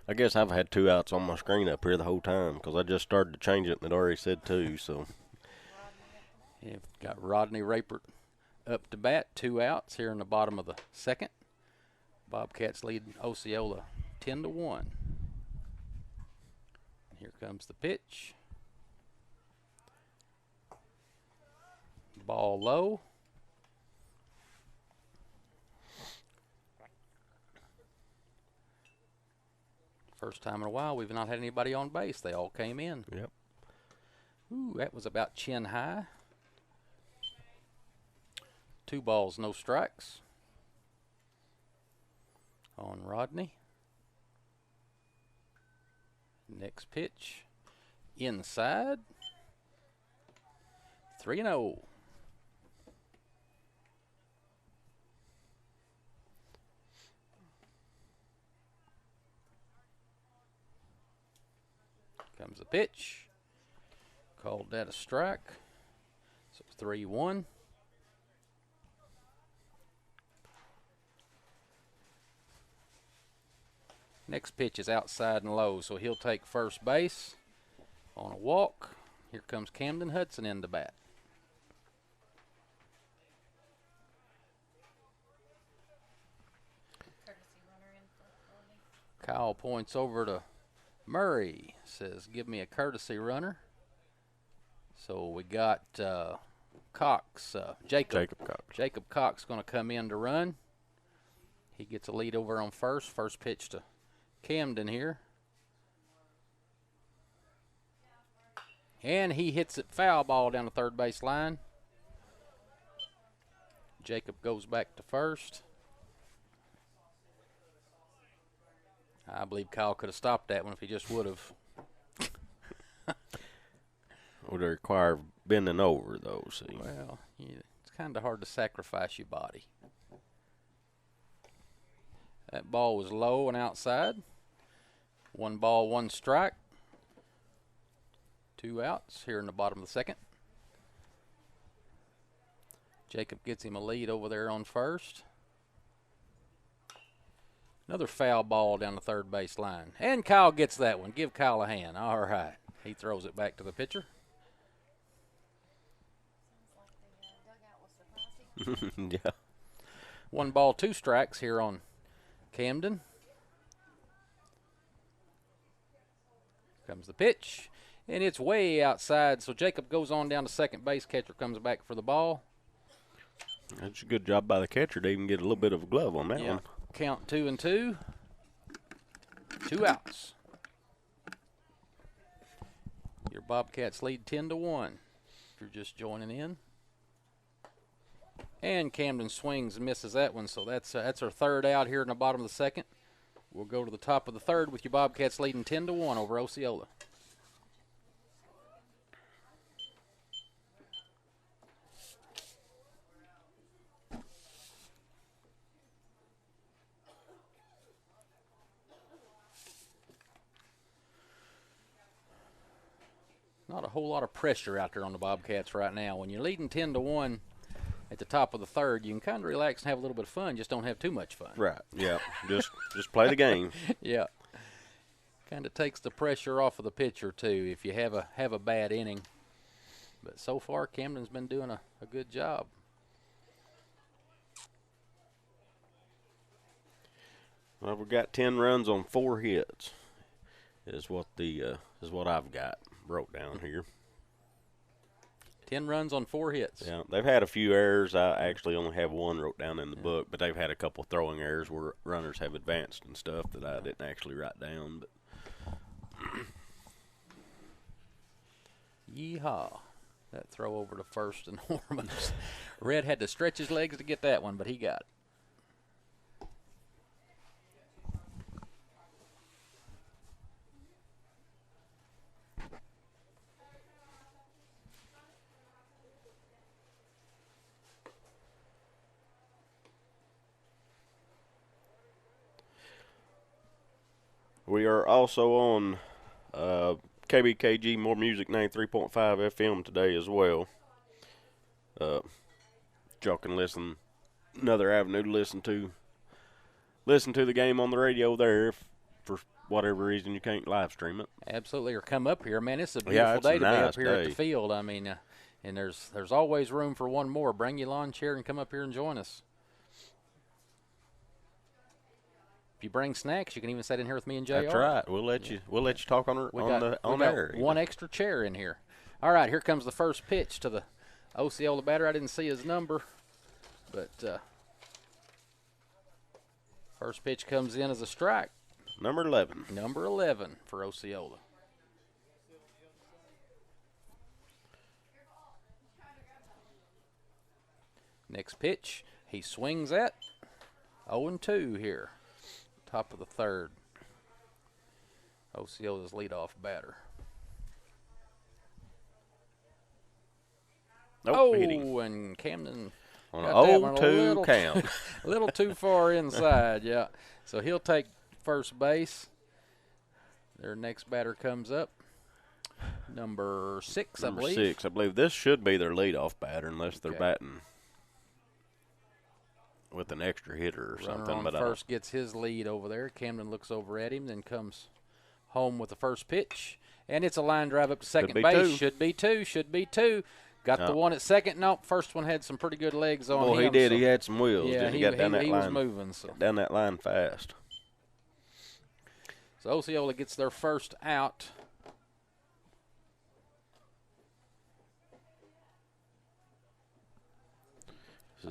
I guess I've had two outs on my screen up here the whole time because I just started to change it and it already said two. So You've got Rodney Rapert up to bat. Two outs here in the bottom of the second. Bobcats lead Osceola 10-1. Here comes the pitch. Ball low. First time in a while we've not had anybody on base. They all came in. Yep. Ooh, that was about chin high. 2 balls, no strikes. On Rodney. Next pitch. Inside. 3-0. Comes the pitch. Called that a strike. So 3-1. Next pitch is outside and low, so he'll take first base on a walk. Here comes Camden Hudson in to bat. Kyle points over to Murray, says, give me a courtesy runner. So we got Cox, Jacob Cox. Jacob Cox going to come in to run. He gets a lead over on first. First pitch to Camden here. And he hits it foul ball down the third base line. Jacob goes back to first. I believe Kyle could have stopped that one if he just would have. Would require bending over, though, see. Well, yeah, it's kind of hard to sacrifice your body. That ball was low and outside. 1 ball, 1 strike. 2 outs here in the bottom of the second. Jacob gets him a lead over there on first. Another foul ball down the third base line. And Kyle gets that one. Give Kyle a hand. All right. He throws it back to the pitcher. Yeah. 1 ball, 2 strikes here on Camden. Comes the pitch, and it's way outside, so Jacob goes on down to second base. Catcher comes back for the ball. That's a good job by the catcher to even get a little bit of a glove on that one. Count 2-2. 2 outs. Your Bobcats lead 10-1 if you're just joining in. And Camden swings and misses that one, so that's our third out here in the bottom of the second. We'll go to the top of the third with your Bobcats leading 10-1 over Osceola. Not a whole lot of pressure out there on the Bobcats right now. When you're leading 10-1 at the top of the third, you can kind of relax and have a little bit of fun. Just don't have too much fun. Right. Yeah. just play the game. Yeah. Kind of takes the pressure off of the pitcher too if you have a bad inning. But so far, Camden's been doing a good job. Well, we've got 10 runs on 4 hits. Is what I've got wrote down here. 10 runs on 4 hits. Yeah, they've had a few errors. I actually only have 1 wrote down in the book, but they've had a couple throwing errors where runners have advanced and stuff that I didn't actually write down. But Yeehaw. That throw over to first and Norman. Red had to stretch his legs to get that one, but he got it. we are also on KBKG More Music 93.5 FM today as well. Y'all can listen, another avenue to listen to the game on the radio there if for whatever reason you can't live stream it. Absolutely, or come up here. Man, it's a beautiful day to be up here at the field. I mean, and there's always room for one more. Bring your lawn chair and come up here and join us. If you bring snacks, you can even sit in here with me and JR. That's right. We'll let you talk on air. One extra chair in here. All right, here comes the first pitch to the Osceola batter. I didn't see his number, but first pitch comes in as a strike. Number 11. Number 11 for Osceola. Next pitch, he swings at 0-2 here. Top of the third. Osceola's leadoff batter. And Camden on an 0-2 count. A little too far inside, yeah. So he'll take first base. Their next batter comes up. Number 6, I believe. Number 6. I believe this should be their leadoff batter unless they're batting with an extra hitter or something. Runner on first gets his lead over there. Camden looks over at him, then comes home with the first pitch. And it's a line drive up to second base. Should be two. Got the one at second. Nope, first one had some pretty good legs on him. Well, he did. He had some wheels. Yeah, he got down that line. He was moving. So. Down that line fast. So Osceola gets their first out.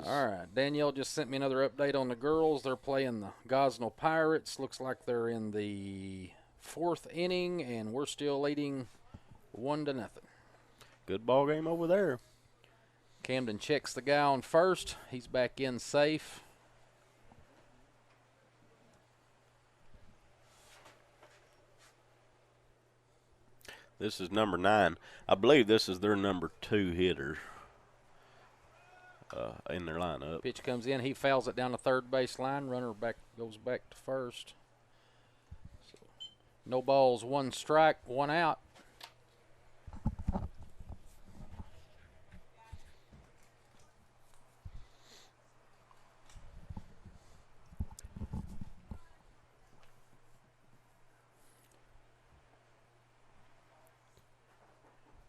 All right. Danielle just sent me another update on the girls. They're playing the Gosnell Pirates. Looks like they're in the 4th inning, and we're still leading 1-0. Good ball game over there. Camden checks the guy on first. He's back in safe. This is number 9. I believe this is their number 2 hitter in their lineup. Pitch comes in. He fouls it down the third base line. Runner goes back to first. So, no balls, 1 strike, 1 out.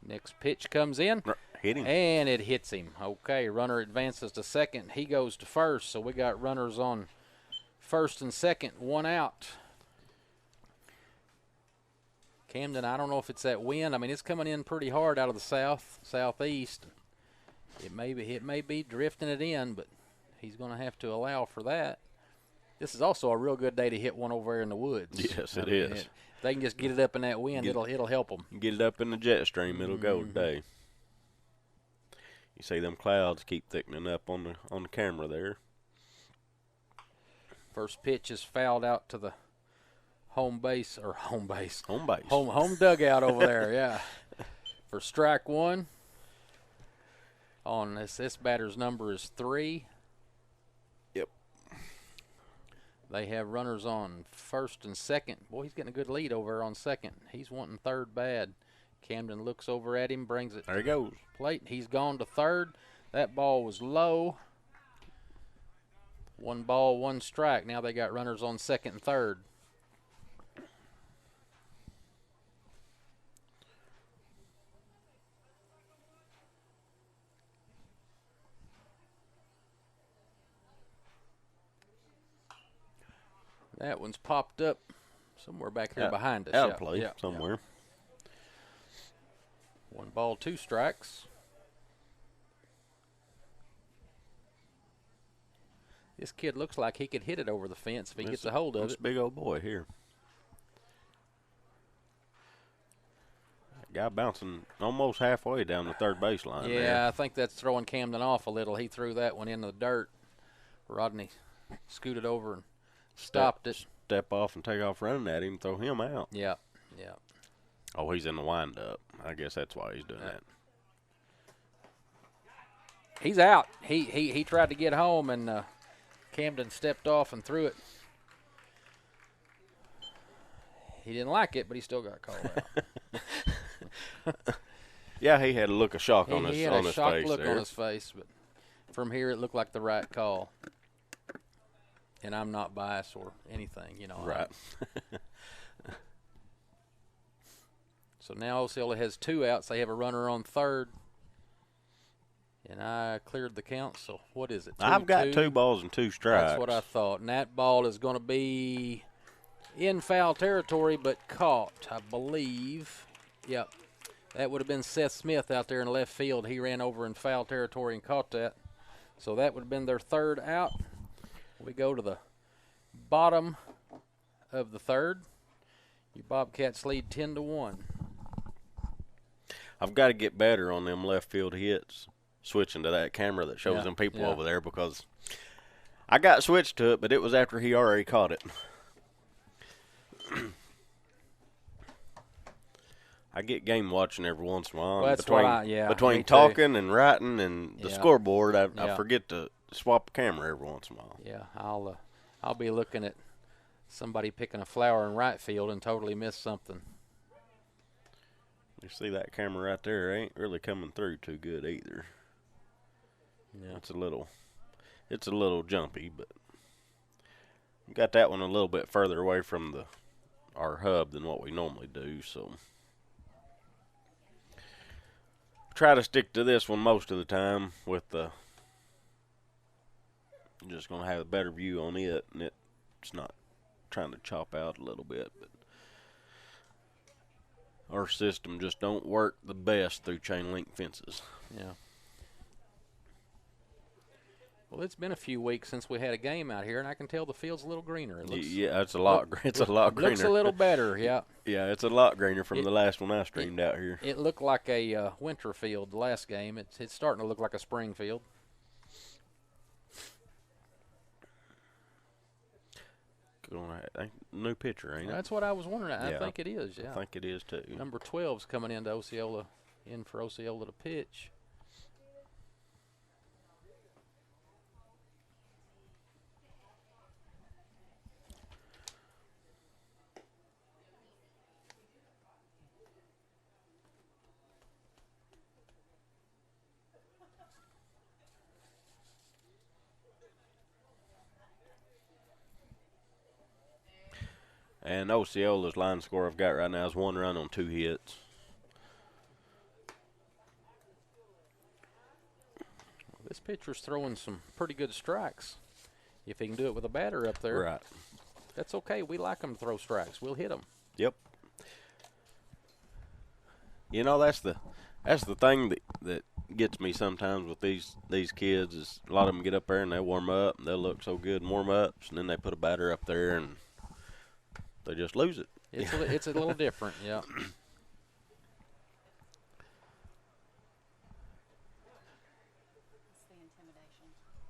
Next pitch comes in. Hit him. And it hits him. Okay, runner advances to second. He goes to first. So we got runners on first and second, 1 out. Camden, I don't know if it's that wind. I mean, it's coming in pretty hard out of the southeast. It may be drifting it in, but he's going to have to allow for that. This is also a real good day to hit one over there in the woods. Yes, it is. If they can just get it up in that wind, it'll help them. Get it up in the jet stream, it'll go today. You see them clouds keep thickening up on the camera there. First pitch is fouled out to the home dugout over there, yeah. For strike 1. On this batter's number is 3. Yep. They have runners on first and second. Boy, he's getting a good lead over on second. He's wanting third bad. Camden looks over at him, brings it there he goes. Plate. He's gone to third. That ball was low. 1 ball, 1 strike. Now they got runners on second and third. That one's popped up somewhere back here behind us. Out of play somewhere. Yeah. 1 ball, 2 strikes. This kid looks like he could hit it over the fence if he gets a hold of it. This big old boy here. That guy bouncing almost halfway down the third baseline. Yeah, there. I think that's throwing Camden off a little. He threw that one into the dirt. Rodney scooted over and stopped it. Step off and take off running at him, throw him out. Yeah. Oh, he's in the windup. I guess that's why he's doing that. He's out. He tried to get home, and Camden stepped off and threw it. He didn't like it, but he still got called out. Yeah, he had a look of shock on his face. He had a shocked look on his face, but from here it looked like the right call. And I'm not biased or anything, you know. Right. So now Osceola has 2 outs. They have a runner on third. And I cleared the count, so what is it? I've got 2 balls and 2 strikes. That's what I thought. And that ball is going to be in foul territory, but caught, I believe. Yep. That would have been Seth Smith out there in left field. He ran over in foul territory and caught that. So that would have been their 3rd out. We go to the bottom of the 3rd. Your Bobcats lead 10-1. I've got to get better on them left field hits, switching to that camera that shows them people over there, because I got switched to it, but it was after he already caught it. I get game watching every once in a while. Well, between talking and writing and the scoreboard, I forget to swap the camera every once in a while. Yeah, I'll be looking at somebody picking a flower in right field and totally miss something. You see that camera right there ain't really coming through too good either. Yeah. It's a little jumpy, but got that one a little bit further away from our hub than what we normally do, so try to stick to this one most of the time with just going to have a better view on it, and it's not trying to chop out a little bit, but our system just don't work the best through chain link fences. Yeah. Well, it's been a few weeks since we had a game out here, and I can tell the field's a little greener. It looks, yeah, it's a lot greener. Looks a little better, yeah. Yeah, it's a lot greener from the last one I streamed out here. It looked like a winter field the last game. It's starting to look like a spring field. New pitcher, ain't it? That's what I was wondering. I think it is, yeah. I think it is, too. Number 12's coming into Osceola, in for Osceola to pitch. And Osceola's line score I've got right now is 1 run on 2 hits. This pitcher's throwing some pretty good strikes. If he can do it with a batter up there, right? That's okay. We like him to throw strikes. We'll hit him. Yep. You know, that's the thing that gets me sometimes with these kids is a lot of them get up there and they warm up and they'll look so good in warm-ups, and then they put a batter up there and they just lose it. It's a little different, yeah.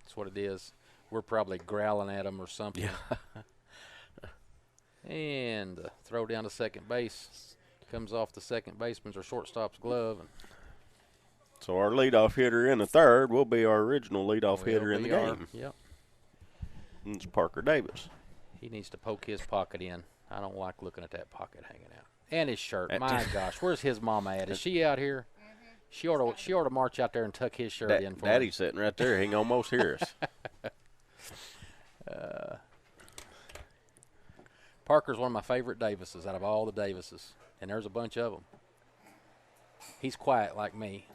That's what it is. We're probably growling at them or something. Yeah. And throw down to second base. Comes off the second baseman's or shortstop's glove. And so our leadoff hitter in the third will be our original leadoff hitter in the game. Yep. And it's Parker Davis. He needs to poke his pocket in. I don't like looking at that pocket hanging out. And his shirt. My gosh, where's his mama at? Is she out here? She ought to march out there and tuck his shirt in for Daddy's sitting right there. He can almost hear us. Parker's one of my favorite Davises out of all the Davises, and there's a bunch of them. He's quiet like me.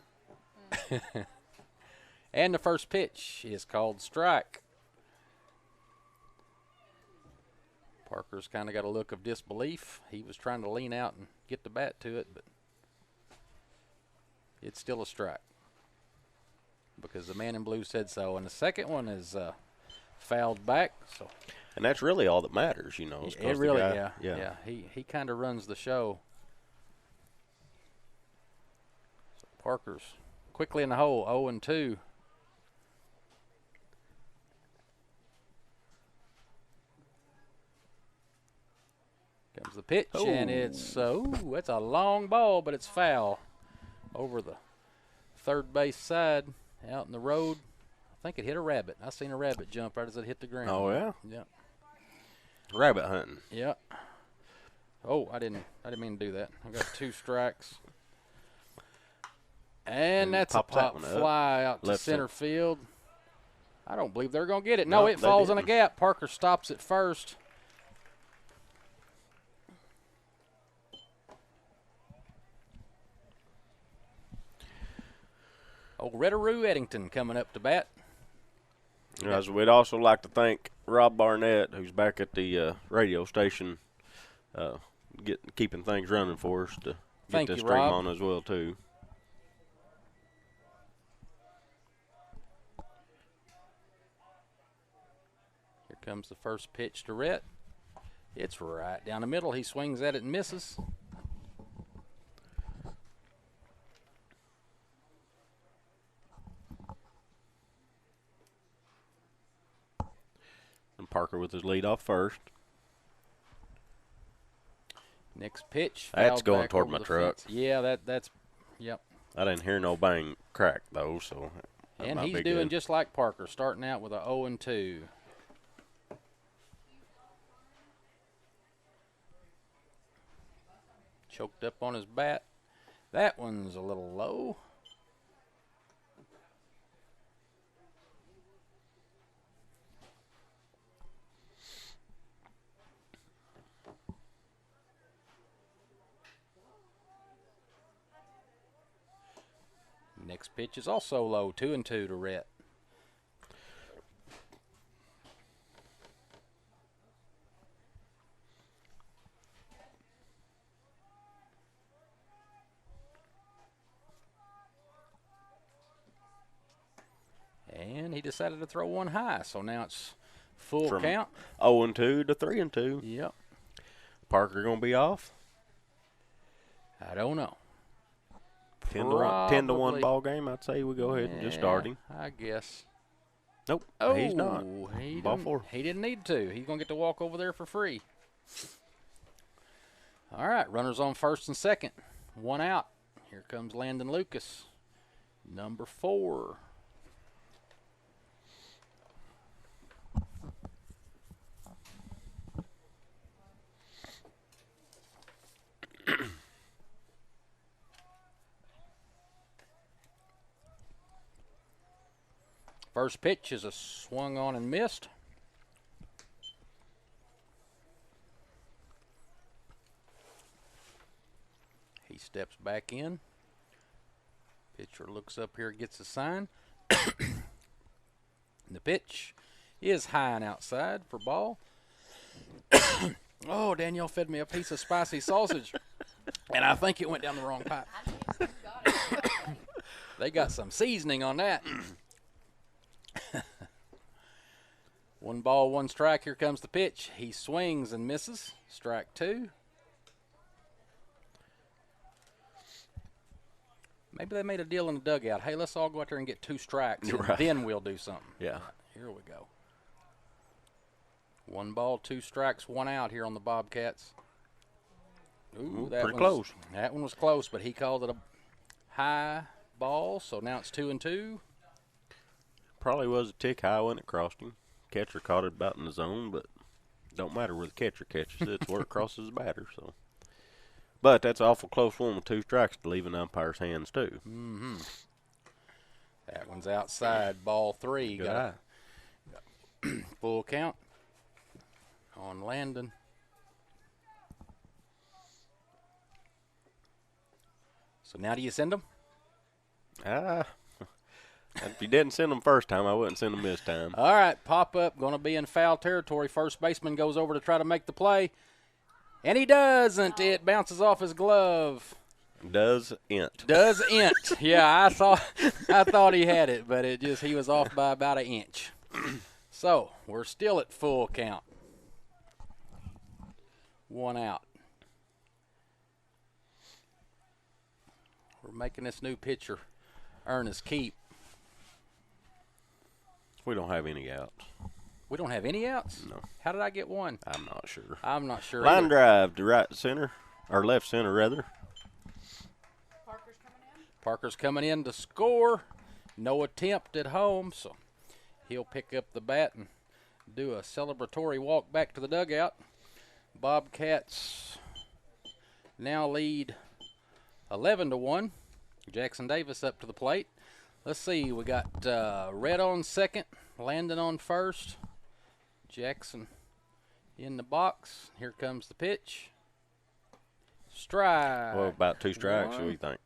And the first pitch is called strike. Parker's kind of got a look of disbelief. He was trying to lean out and get the bat to it, but it's still a strike because the man in blue said so. And the second one is fouled back. So, and that's really all that matters, you know. It really, yeah. He kind of runs the show. So Parker's quickly in the hole, 0-2. Comes the pitch, and it's that's a long ball, but it's foul over the third base side out in the road. I think it hit a rabbit. I seen a rabbit jump right as it hit the ground. Oh yeah, yeah. Rabbit hunting. Yeah. Oh, I didn't mean to do that. I got 2 strikes, and that's a pop fly out to center field. I don't believe they're gonna get it. No, it falls in a gap. Parker stops it first. Old Reddaroo Eddington coming up to bat. As we'd also like to thank Rob Barnett, who's back at the radio station, keeping things running for us to get this stream on as well too. Here comes the first pitch to Rhett. It's right down the middle. He swings at it and misses. Parker with his lead off first. Next pitch. That's going toward my truck. Fence. Yeah, that's, yep. I didn't hear no bang crack, though, so. And he's doing just like Parker, starting out with a 0-2. Choked up on his bat. That one's a little low. Next pitch is also low, 2-2 to Rhett. And he decided to throw one high. So now it's full From count. 0-2 to 3-2. Yep. Parker going to be off? I don't know. 10 to 1 ball game. I'd say we go ahead and just start him. I guess. Nope. Oh, he's not. Ball 4. He didn't need to. He's going to get to walk over there for free. All right, runners on first and second. One out. Here comes Landon Lucas, number 4. First pitch is a swung on and missed. He steps back in. Pitcher looks up here, gets a sign. The pitch is high and outside for ball. Oh, Danielle fed me a piece of spicy sausage, and I think it went down the wrong pipe. They got some seasoning on that. 1 ball, 1 strike. Here comes the pitch. He swings and misses. Strike 2. Maybe they made a deal in the dugout. Hey, let's all go out there and get 2 strikes, and then we'll do something. Yeah. Here we go. 1 ball, 2 strikes, 1 out here on the Bobcats. Ooh, pretty close. That one was close, but he called it a high ball, so now it's 2-2. Probably was a tick high when it crossed him. Catcher caught it about in the zone, but don't matter where the catcher catches it. It's where it crosses the batter. So, but that's an awful close one with 2 strikes to leave an umpire's hands too. Mm-hmm. That one's outside. Ball 3. Good got full count on Landon. So now do you send him? If you didn't send them first time, I wouldn't send them this time. All right, pop up, going to be in foul territory. First baseman goes over to try to make the play, and he doesn't. It bounces off his glove. Doesn't. Yeah, I thought he had it, but he was off by about an inch. So we're still at full count. 1 out. We're making this new pitcher earn his keep. We don't have any outs. We don't have any outs? No. How did I get 1? I'm not sure. I'm not sure. Line either. drive to right center, or left center rather. Parker's coming in to score. No attempt at home, so he'll pick up the bat and do a celebratory walk back to the dugout. Bobcats now lead 11-1. Jackson Davis up to the plate. Let's see, we got Red on second, Landon on first, Jackson in the box. Here comes the pitch. Strike. Well, about 2 strikes, what do you think?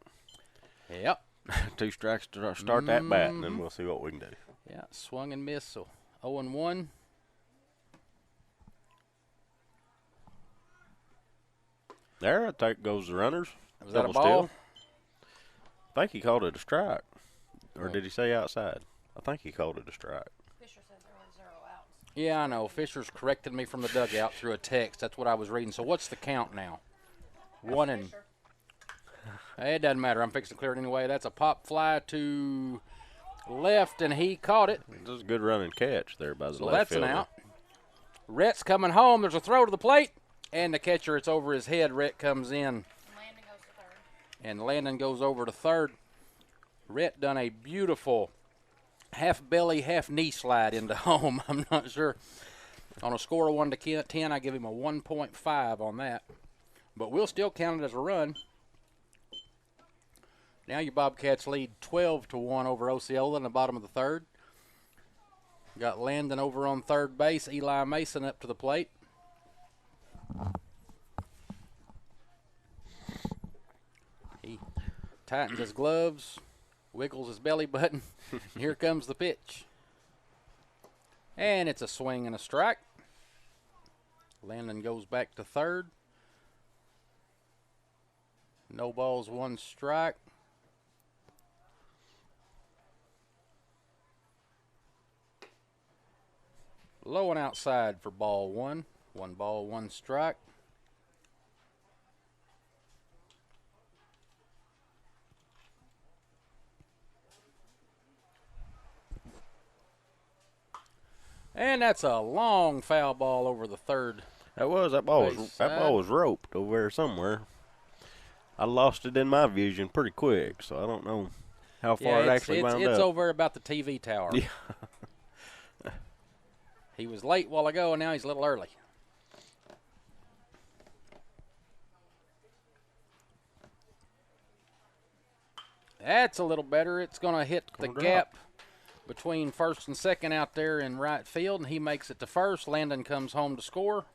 Yep. 2 strikes to start that bat, and then we'll see what we can do. Yeah, swung and missed, so 0-1. There, I think goes the runners. Was that a Double ball? steal. I think he called it a strike. Or did he say outside? I think he called it a strike. Fisher said there were 0 outs. Yeah, I know. Fisher's corrected me from the dugout through a text. That's what I was reading. So what's the count now? 1 and... Hey, it doesn't matter. I'm fixing to clear it anyway. That's a pop fly to left, and he caught it. This is a good running catch there by the So left that's fielder. an out. Rhett's coming home. There's a throw to the plate, and the catcher, it's over his head. Rhett comes in. Landon goes to third. And Landon goes over to third. Rhett done a beautiful half belly, half knee slide into home. I'm not sure. On a score of 1 to 10, I give him a 1.5 on that. But we'll still count it as a run. Now your Bobcats lead 12-1 over Osceola in the bottom of the third. Got Landon over on third base. Eli Mason up to the plate. He tightens his gloves, wiggles his belly button. Here comes the pitch. And it's a swing and a strike. Landon goes back to third. No balls, 1 strike. Low and outside for ball one. 1 ball, 1 strike. And that's a long foul ball over the third. That ball was roped over there somewhere. I lost it in my vision pretty quick, so I don't know how far it actually wound up. It's over about the TV tower. Yeah. He was late a while ago, and now he's a little early. That's a little better. It's going to hit the gap between first and second out there in right field, and he makes it to first. Landon comes home to score.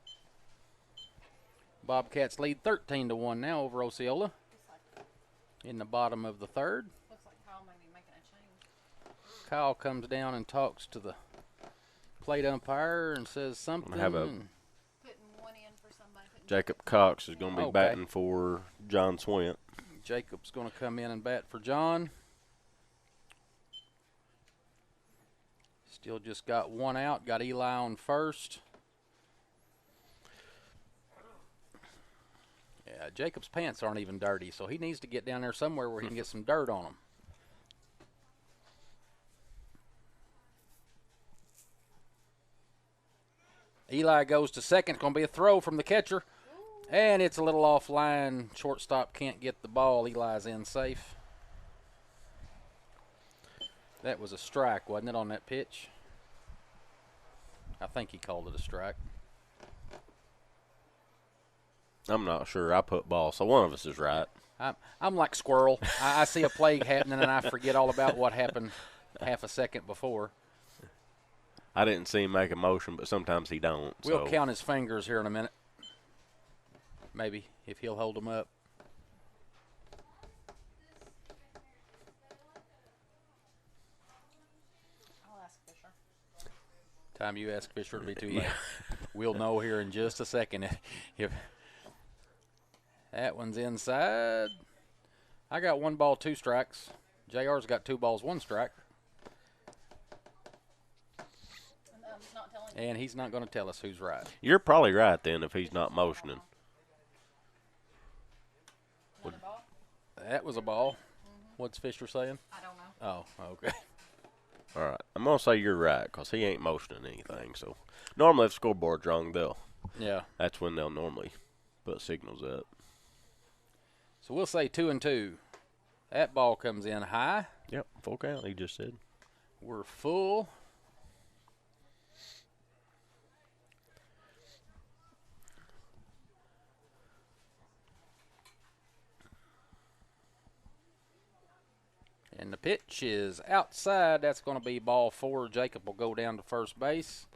Bobcats lead 13-1 now over Osceola in the bottom of the third. Looks like Kyle may be making a change. Kyle comes down and talks to the plate umpire and says something. Putting one in for somebody. Jacob Cox is going to be batting for John Swint. Jacob's going to come in and bat for John. Still just got one out. Got Eli on first. Yeah, Jacob's pants aren't even dirty, so he needs to get down there somewhere where he can get some dirt on them. Eli goes to second. It's going to be a throw from the catcher. And it's a little offline. Shortstop can't get the ball. Eli's in safe. That was a strike, wasn't it, on that pitch? I think he called it a strike. I'm not sure. I put ball, so one of us is right. I'm like Squirrel. I see a play happening, and I forget all about what happened half a second before. I didn't see him make a motion, but sometimes he don't. We'll count his fingers here in a minute. Maybe, if he'll hold them up. I'll ask Fisher. Time you ask Fisher, it'll be too late. We'll know here in just a second. If that one's inside. I got 1 ball, 2 strikes. JR's got 2 balls, 1 strike. And he's not going to tell us who's right. You're probably right then if he's not motioning. That was a ball. What's Fisher saying? I don't know. Oh, okay. All right. I'm going to say you're right because he ain't motioning anything. So normally if the scoreboard's wrong, that's when they'll normally put signals up. So we'll say 2-2. That ball comes in high. Yep, full count, he just said. We're full. And the pitch is outside. That's going to be ball 4. Jacob will go down to first base.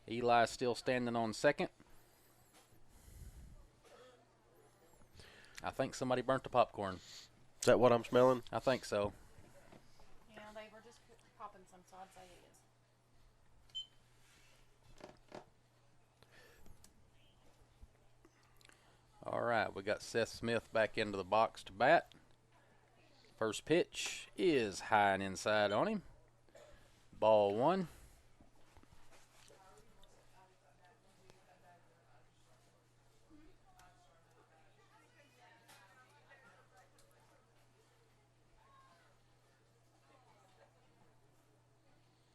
Eli's still standing on second. I think somebody burnt the popcorn. Is that what I'm smelling? I think so. Yeah, they were just popping some, so I'd say it is. All right, we got Seth Smith back into the box to bat. First pitch is high and inside on him. Ball 1.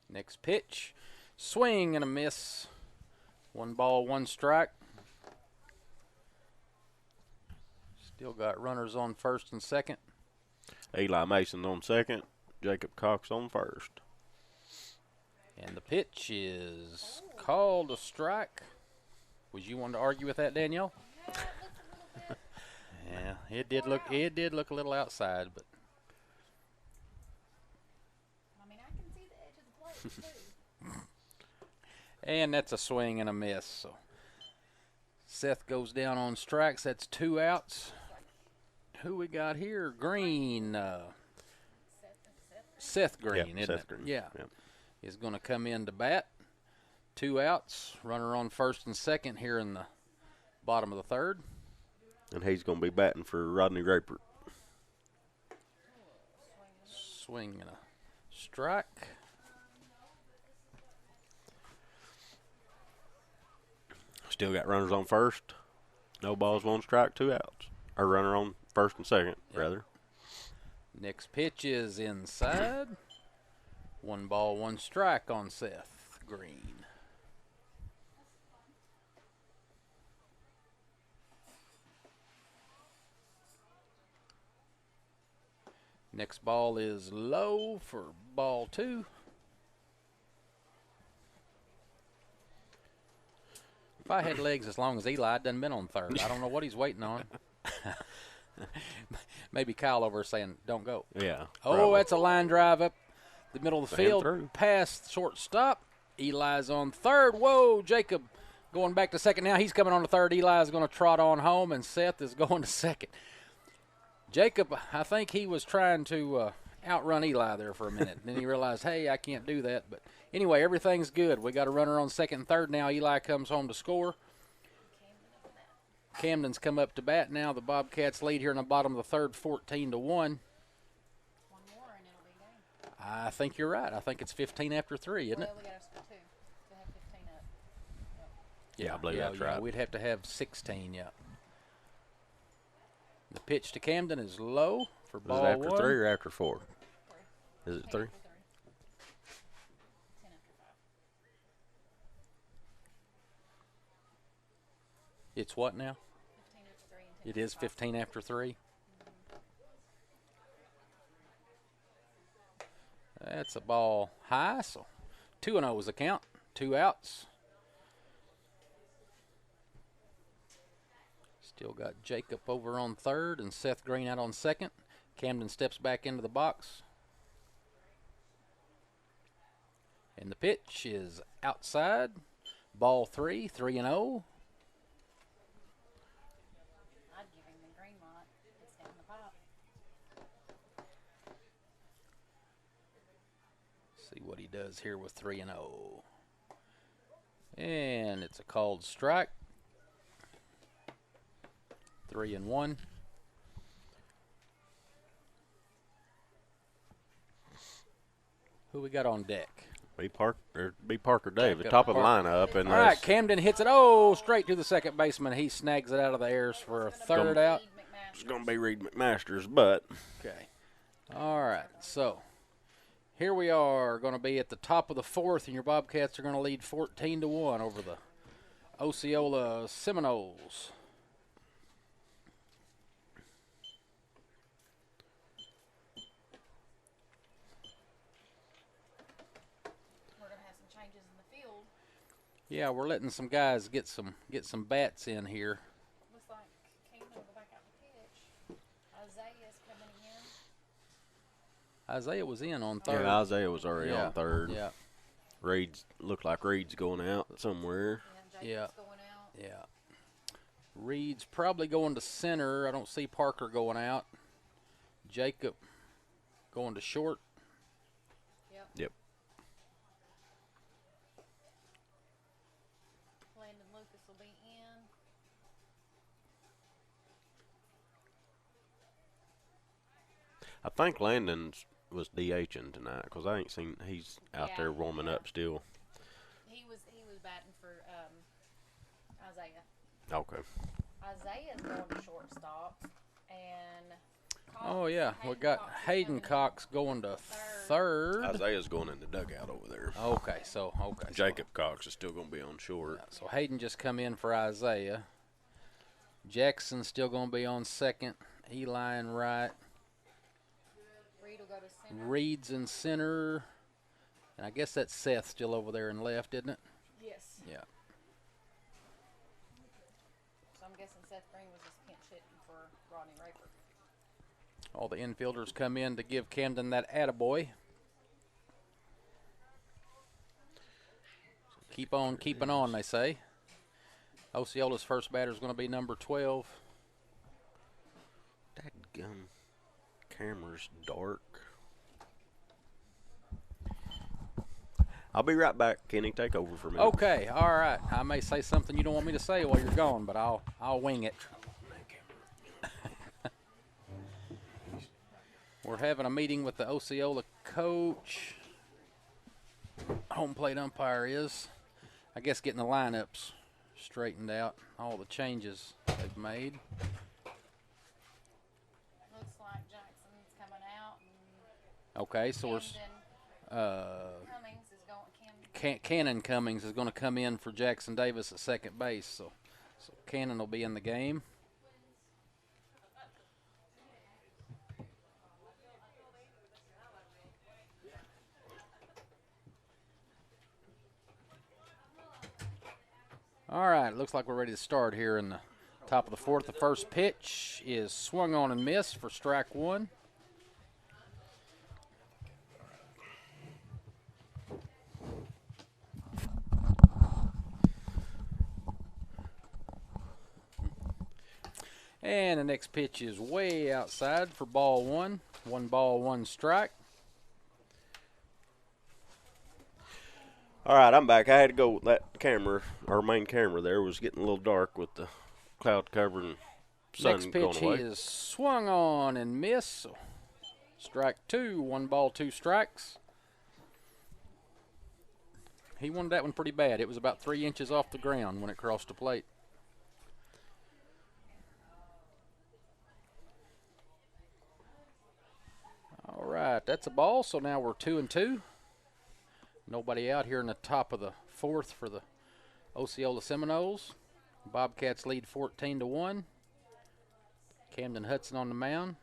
Next pitch, swing and a miss. 1 ball, 1 strike. Still got runners on first and second. Eli Mason on second, Jacob Cox on first. And the pitch is called a strike. Was you wanting to argue with that, Danielle? Yeah, it did look a little outside, but I mean, I can see the edge of the plate too. and that's a swing and a miss. So Seth goes down on strikes. That's 2 outs. Who we got here? Green. Seth Green, isn't Seth it? Green. Yeah. Yep. Is going to come in to bat. 2 outs. Runner on first and second here in the bottom of the third. And he's going to be batting for Rodney Rapert. Swing and a strike. Still got runners on first. No balls, 1 strike, 2 outs. Or runner on first and second, rather. Next pitch is inside. 1 ball, 1 strike on Seth Green. Next ball is low for ball 2. If I had legs as long as Eli, I'd done been on third. I don't know what he's waiting on. Maybe Kyle over saying, don't go. Yeah. Oh, probably. that's a line drive up the middle of the field. Through. Past shortstop. Eli's on third. Whoa, Jacob going back to second now. He's coming on to third. Eli's going to trot on home, and Seth is going to second. Jacob, I think he was trying to outrun Eli there for a minute. Then he realized, hey, I can't do that. But anyway, everything's good. We got a runner on second and third now. Eli comes home to score. Camden's come up to bat now. The Bobcats lead here in the bottom of the third, 14-1. One more and it'll be game. I think you're right. I think it's 15 after 3, isn't it? Well, we got to score 2 to have 15 up. Yeah, I believe that's right. We'd have to have 16, yeah. The pitch to Camden is low for ball 1. Is it after 3 or after 4? 3. Is it 3? 10 after 5. It's what now? 15 after 3 and 10 It is 15 after 3. That's a ball high, so 2-0 was the count. 2 outs. Still got Jacob over on third and Seth Green out on second. Camden steps back into the box. And the pitch is outside. Ball 3, 3-0. I'd give him the green light. It's down the pipe. See what he does here with 3-0. And it's a called strike. 3-1. Who we got on deck? B. Parker Dave, the top of the lineup. And all right, Camden hits it, straight to the second baseman. He snags it out of the airs for a third out. It's going to be Reed McMaster's, but. Okay. All right, so here we are going to be at the top of the fourth, and your Bobcats are going to lead 14-1 over the Osceola Seminoles. Yeah, we're letting some guys get some bats in here. Looks like Camden will go back out to pitch. Isaiah's coming in. Isaiah was in on third. Yeah, Isaiah was already on third. Yeah. Looked like Reed's going out somewhere. Yeah, Jacob's going out. Yeah. Reed's probably going to center. I don't see Parker going out. Jacob going to short. Yep. Landon Lucas will be in. I think Landon was DHing tonight because I ain't seen he's out there warming up still. He was batting for Isaiah. Okay. Isaiah's going to shortstop, and we got Hayden Cox going to third. Isaiah's going in the dugout over there. Okay. Jacob Cox is still going to be on short. Yeah, so Hayden just come in for Isaiah. Jackson's still going to be on second. Eli in right. Reed will go to center. Reed's in center. And I guess that's Seth still over there in left, isn't it? Yes. Yeah. So I'm guessing Seth Green was just pinch hitting for Rodney Raper. All the infielders come in to give Camden that attaboy. Keep on keeping on, they say. Osceola's first batter is going to be number 12. Dadgum. Camera's dark. I'll be right back, Kenny. Take over for me. Okay, all right. I may say something you don't want me to say while you're gone, but I'll wing it. We're having a meeting with the Osceola coach. Home plate umpire is, I guess, getting the lineups straightened out all the changes they've made. Looks like Jackson's coming out. Okay, so we're Cummings is going. Cannon Cummings is going to come in for Jackson Davis at second base. So Cannon will be in the game. All right, looks like we're ready to start here in the top of the fourth. The first pitch is swung on and missed for strike one. And the next pitch is way outside for ball one. 1 ball, 1 strike. All right, I'm back. I had to go with that camera. Our main camera there was getting a little dark with the cloud cover and sun Next going pitch he away. is swung on and missed. So strike 2, 1 ball, 2 strikes. He wanted that one pretty bad. It was about 3 inches off the ground when it crossed the plate. All right, that's a ball. So now we're 2-2. Nobody out here in the top of the fourth for the Osceola Seminoles. Bobcats lead 14-1. Camden Hudson on the mound.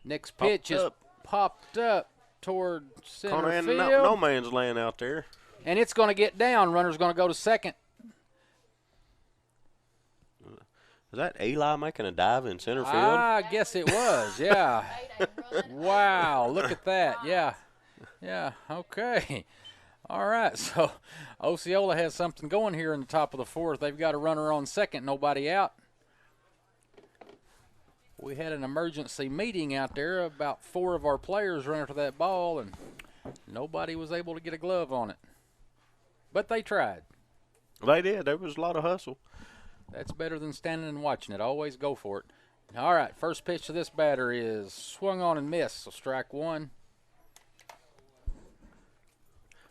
Next pitch is popped up toward center field. No man's land out there. And it's going to get down. Runner's going to go to second. Is that Eli making a dive in center field? I guess it was, yeah. Wow, look at that. Yeah, okay. All right, so Osceola has something going here in the top of the fourth. They've got a runner on second, nobody out. We had an emergency meeting out there. About 4 of our players ran after that ball, and nobody was able to get a glove on it. But they tried. They did. There was a lot of hustle. That's better than standing and watching it. Always go for it. All right, first pitch to this batter is swung on and missed, so strike 1.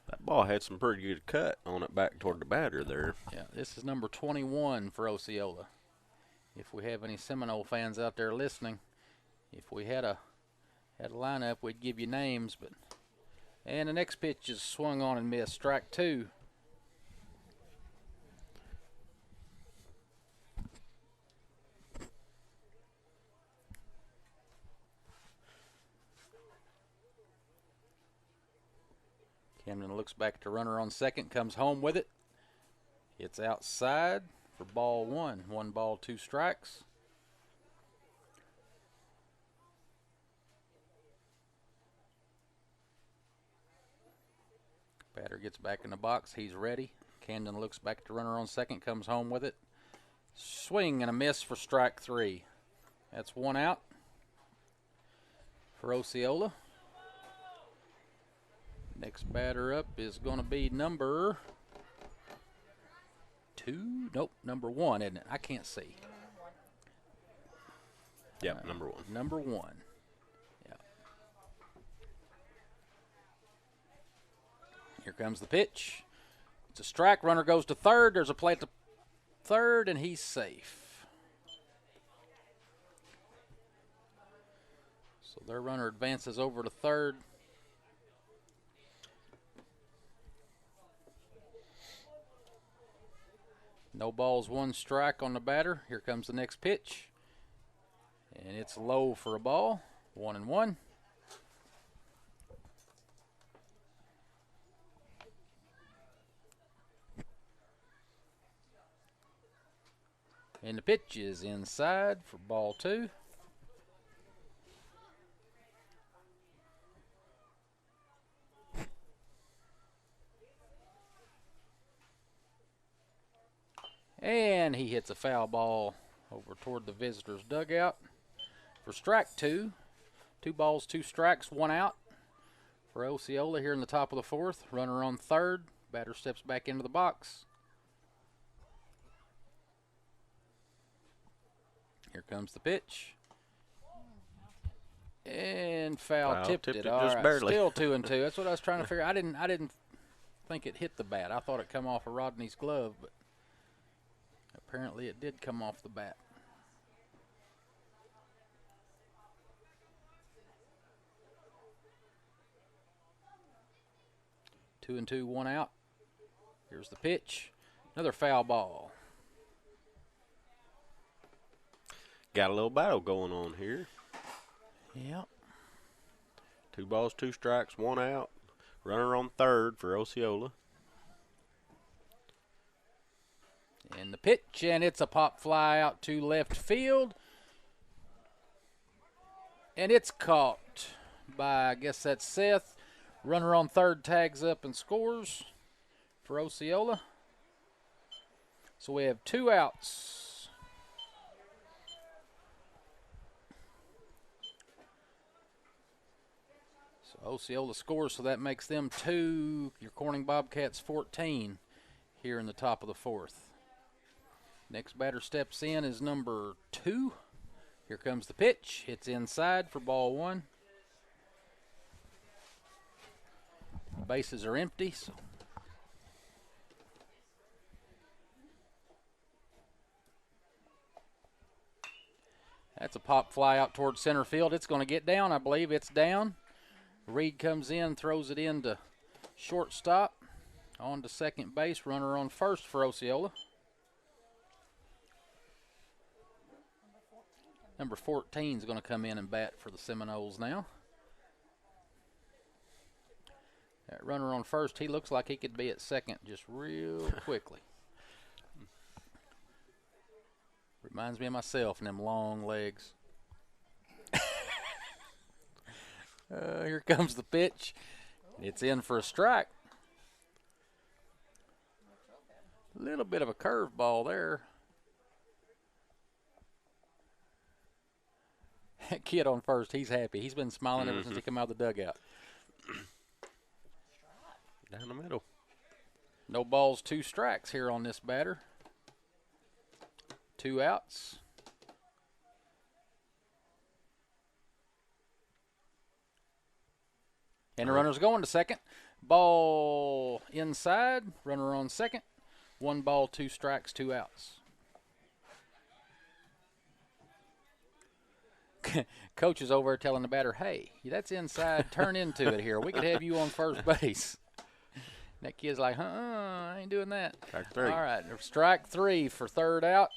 That ball had some pretty good cut on it back toward the batter there. Yeah, this is number 21 for Osceola. If we have any Seminole fans out there listening, if we had a lineup, we'd give you names. And the next pitch is swung on and missed, strike 2. Camden looks back to runner on second, comes home with it. It's outside for ball 1. 1 ball, 2 strikes. Batter gets back in the box. He's ready. Camden looks back to runner on second, comes home with it. Swing and a miss for strike 3. That's 1 out for Osceola. Next batter up is going to be number 2. Nope, number 1, isn't it? I can't see. Yep, number 1. Number 1. Yeah. Here comes the pitch. It's a strike. Runner goes to third. There's a play at the third, and he's safe. So their runner advances over to third. No balls, 1 strike on the batter. Here comes the next pitch. And it's low for a ball. 1-1. And the pitch is inside for ball 2. And he hits a foul ball over toward the visitor's dugout for strike 2. 2 balls, 2 strikes, 1 out for Osceola here in the top of the fourth. Runner on third. Batter steps back into the box. Here comes the pitch. And foul tipped it. All just right. barely. Still 2-2. That's what I was trying to figure. I didn't think it hit the bat. I thought it come off of Rodney's glove, but apparently it did come off the bat. Two and two, one out. Here's the pitch. Another foul ball. Got a little battle going on here. Yep. 2 balls, 2 strikes, 1 out. Runner on third for Osceola. And the pitch, and it's a pop fly out to left field. And it's caught by, I guess that's Seth. Runner on third tags up and scores for Osceola. So we have 2 outs. So Osceola scores, so that makes them 2. Your Corning Bobcats 14 here in the top of the 4th. Next batter steps in is number 2. Here comes the pitch. It's inside for ball 1. Bases are empty. So that's a pop fly out towards center field. It's going to get down, I believe. It's down. Reed comes in, throws it into shortstop. On to second base. Runner on first for Osceola. Number 14 is going to come in and bat for the Seminoles now. That runner on first, he looks like he could be at second just real quickly. Reminds me of myself and them long legs. Here comes the pitch. It's in for a strike. A little bit of a curveball there. That kid on first, he's happy. He's been smiling ever since he came out of the dugout. Down the middle. No balls, 2 strikes here on this batter. 2 outs. And the runner's going to second. Ball inside. Runner on second. 1 ball, 2 strikes, 2 outs. Coach is over telling the batter, hey, that's inside. Turn into it here. We could have you on first base. That kid's like, I ain't doing that. Strike 3. All right, strike 3 for third out.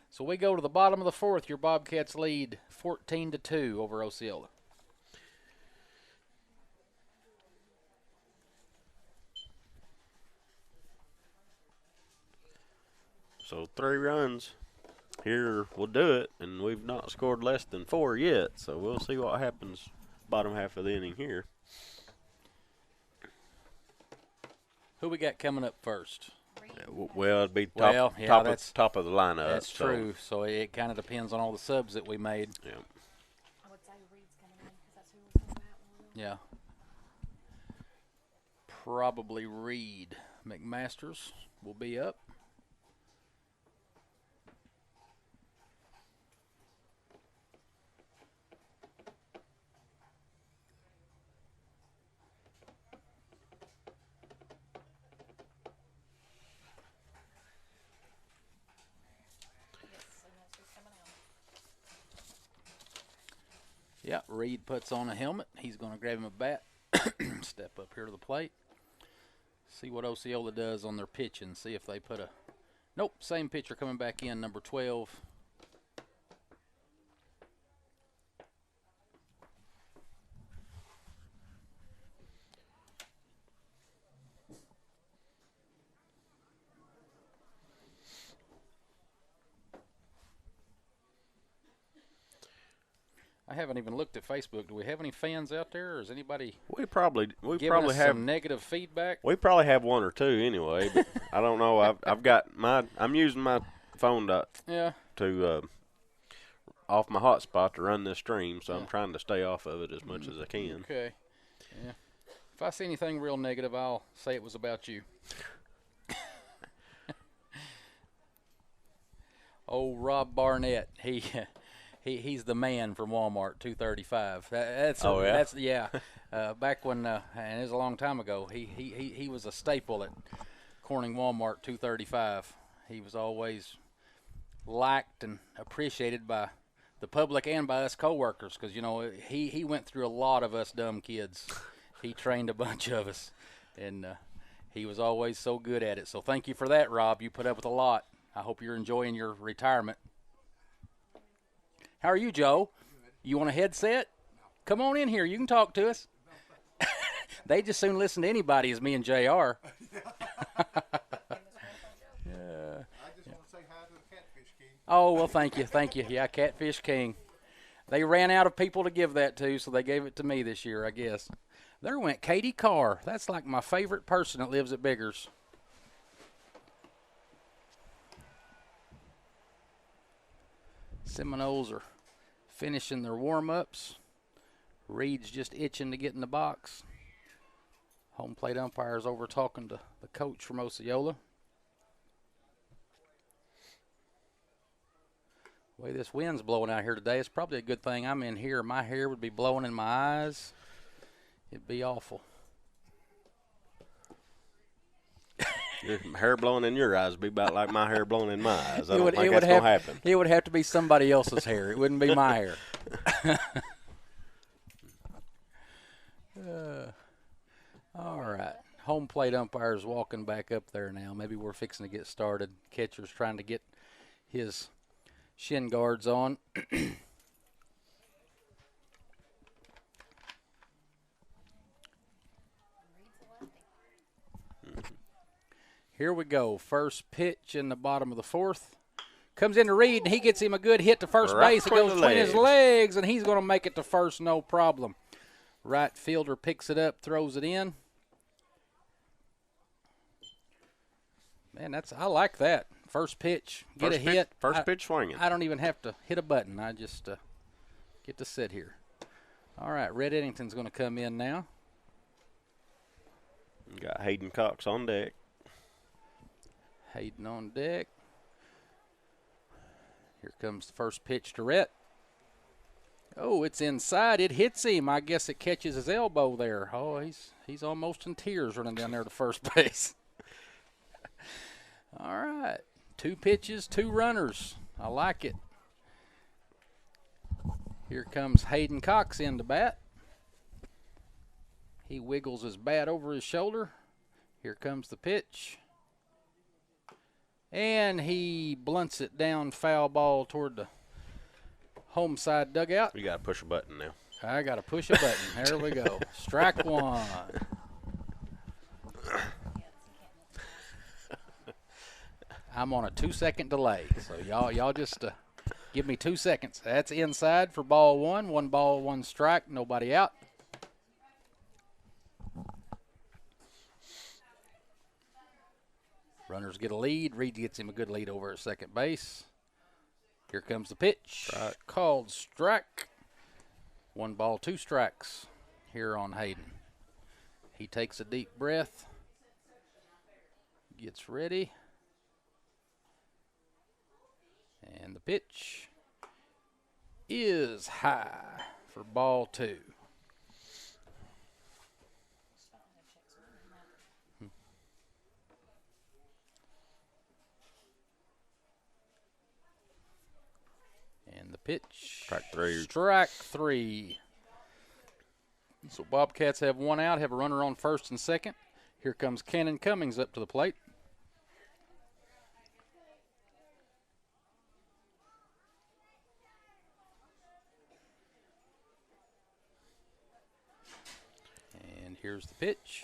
So we go to the bottom of the 4th. Your Bobcats lead 14-2 over Osceola. So 3 runs here will do it, and we've not scored less than 4 yet. So we'll see what happens bottom half of the inning here. Who we got coming up first? Well, it'd be top of the lineup. That's true. So it kind of depends on all the subs that we made. Yeah. I would say Reed's coming in because that's who we're going to bat. Yeah. Probably Reed. McMasters will be up. Yeah, Reed puts on a helmet. He's going to grab him a bat, step up here to the plate, see what Osceola does on their pitching, see if they put a – nope, same pitcher coming back in, number 12. I haven't even looked at Facebook. Do we have any fans out there, or is anybody? We probably us have some negative feedback. We probably have 1 or 2 anyway. But I don't know. I've got I'm using my phone to off my hotspot to run this stream, so I'm trying to stay off of it as much as I can. Okay. Yeah. If I see anything real negative, I'll say it was about you. Oh, Rob Barnett. He's the man from Walmart 235. That's back when and it was a long time ago. He was a staple at Corning Walmart 235. He was always liked and appreciated by the public and by us coworkers because he went through a lot of us dumb kids. He trained a bunch of us, and he was always so good at it. So thank you for that, Rob. You put up with a lot. I hope you're enjoying your retirement. How are you, Joe? You want a headset? Come on in here. You can talk to us. They just soon listen to anybody as me and JR. I just want to say hi to the Catfish King. Oh, well, thank you. Thank you. Yeah, Catfish King. They ran out of people to give that to, so they gave it to me this year, I guess. There went Katie Carr. That's like my favorite person that lives at Biggers. Seminoles are finishing their warm-ups. Reed's just itching to get in the box. Home plate umpire's over talking to the coach from Osceola. The way this wind's blowing out here today, it's probably a good thing I'm in here. My hair would be blowing in my eyes. It'd be awful. Your hair blowing in your eyes would be about like my hair blowing in my eyes. I don't think that's going to happen. It would have to be somebody else's hair. It wouldn't be my hair. All right. Home plate umpire's walking back up there now. Maybe we're fixing to get started. Catcher's trying to get his shin guards on. Here we go. First pitch in the bottom of the fourth. Comes in to Reed, and he gets him a good hit to first base. It goes between his legs, and he's going to make it to first, no problem. Right fielder picks it up, throws it in. Man, I like that. First pitch, get a hit. First pitch swinging. I don't even have to hit a button. I just get to sit here. All right, Red Eddington's going to come in now. You got Hayden Cox on deck. Hayden on deck. Here comes the first pitch to Rhett. Oh, it's inside. It hits him. I guess it catches his elbow there. Oh, he's almost in tears running down there to first base. All right. 2 pitches, 2 runners. I like it. Here comes Hayden Cox in to bat. He wiggles his bat over his shoulder. Here comes the pitch. And he blunts it down, foul ball toward the home side dugout. You got to push a button now. I got to push a button. There we go. Strike one. I'm on a 2-second delay, so y'all just give me 2 seconds. That's inside for ball one. 1 ball, 1 strike. Nobody out. Runners get a lead. Reed gets him a good lead over at second base. Here comes the pitch. Called strike. 1 ball, 2 strikes here on Hayden. He takes a deep breath. Gets ready. And the pitch is high for ball 2. And the pitch. Strike 3. So Bobcats have 1 out, have a runner on first and second. Here comes Cannon Cummings up to the plate. And here's the pitch.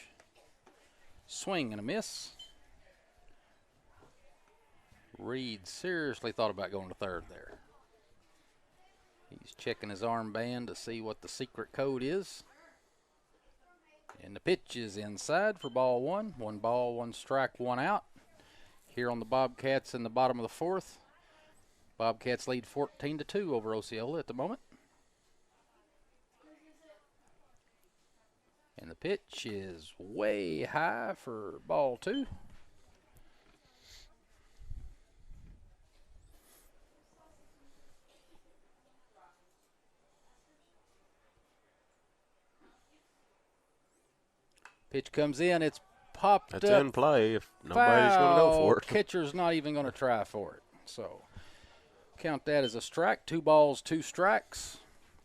Swing and a miss. Reed seriously thought about going to third there. He's checking his armband to see what the secret code is. And the pitch is inside for ball 1. 1 ball, 1 strike, 1 out. Here on the Bobcats in the bottom of the fourth. Bobcats lead 14-2 over Osceola at the moment. And the pitch is way high for ball 2. Pitch comes in. It's popped That's up. in play if nobody's going to go for it. Catcher's not even going to try for it. So count that as a strike. 2 balls, 2 strikes,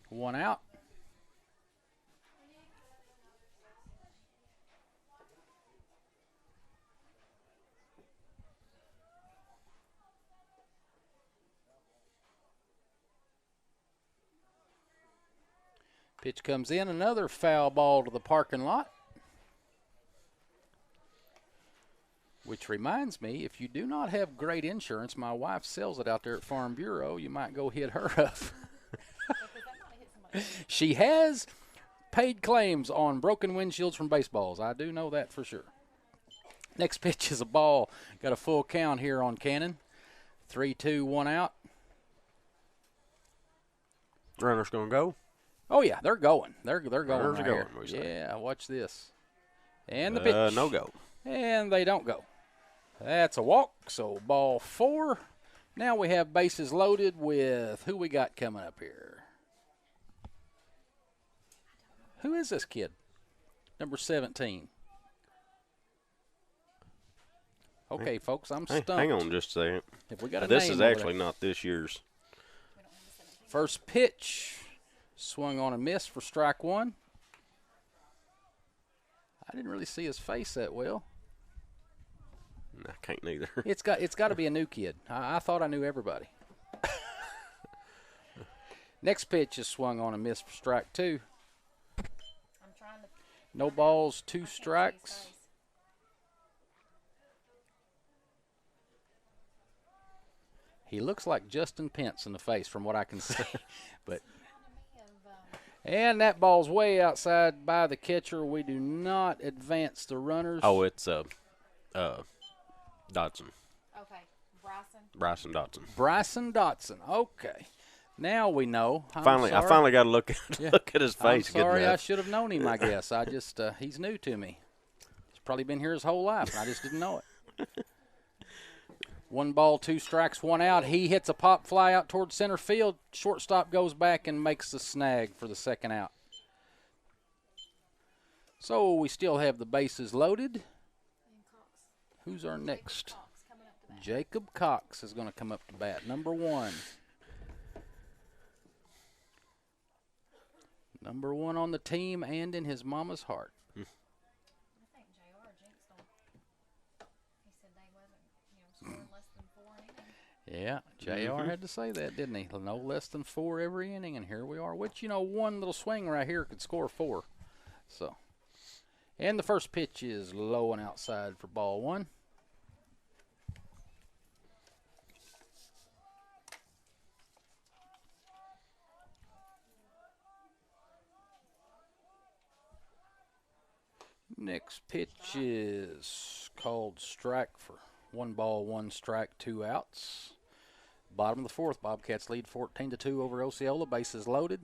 1 out. Pitch comes in, another foul ball to the parking lot. Which reminds me, if you do not have great insurance, my wife sells it out there at Farm Bureau. You might go hit her up. She has paid claims on broken windshields from baseballs. I do know that for sure. Next pitch is a ball. Got a full count here on Cannon. 3-2, 1 out. Runner's going to go. Oh, yeah, they're going. They're going Runners right are going, here. we say. Yeah, watch this. And the pitch. No go. And they don't go. That's a walk, so ball 4. Now we have bases loaded with who we got coming up here. Who is this kid? Number 17. Okay, folks, I'm stumped. Hang on just a second. If we got a This name is over actually there. not this year's. First pitch. Swung on a miss for strike 1. I didn't really see his face that well. I can't neither. It's got to be a new kid. I thought I knew everybody. Next pitch is swung on a miss for strike 2. No balls, 2 strikes. He looks like Justin Pence in the face from what I can see. And that ball's way outside by the catcher. We do not advance the runners. Oh, it's Dodson. Okay, Bryson. Bryson Dodson. Bryson Dodson. Okay. Now we know. I finally got to look at his face. I'm sorry, I should have known him, I guess. I just, he's new to me. He's probably been here his whole life, and I just didn't know it. 1 ball, 2 strikes, 1 out. He hits a pop fly out towards center field. Shortstop goes back and makes the snag for the 2nd out. So we still have the bases loaded. Who's our next? Jacob Cox is going to come up to bat. Number 1. Number 1 on the team and in his mama's heart. I think JR jinxed them. He said they wasn't, scoring less than 4 innings. Yeah, JR had to say that, didn't he? No less than 4 every inning, and here we are. Which, one little swing right here could score 4. So, and the first pitch is low and outside for ball 1. Next pitch is called strike for 1 ball, 1 strike, 2 outs. Bottom of the 4th, Bobcats lead 14-2 over Osceola. Bases loaded.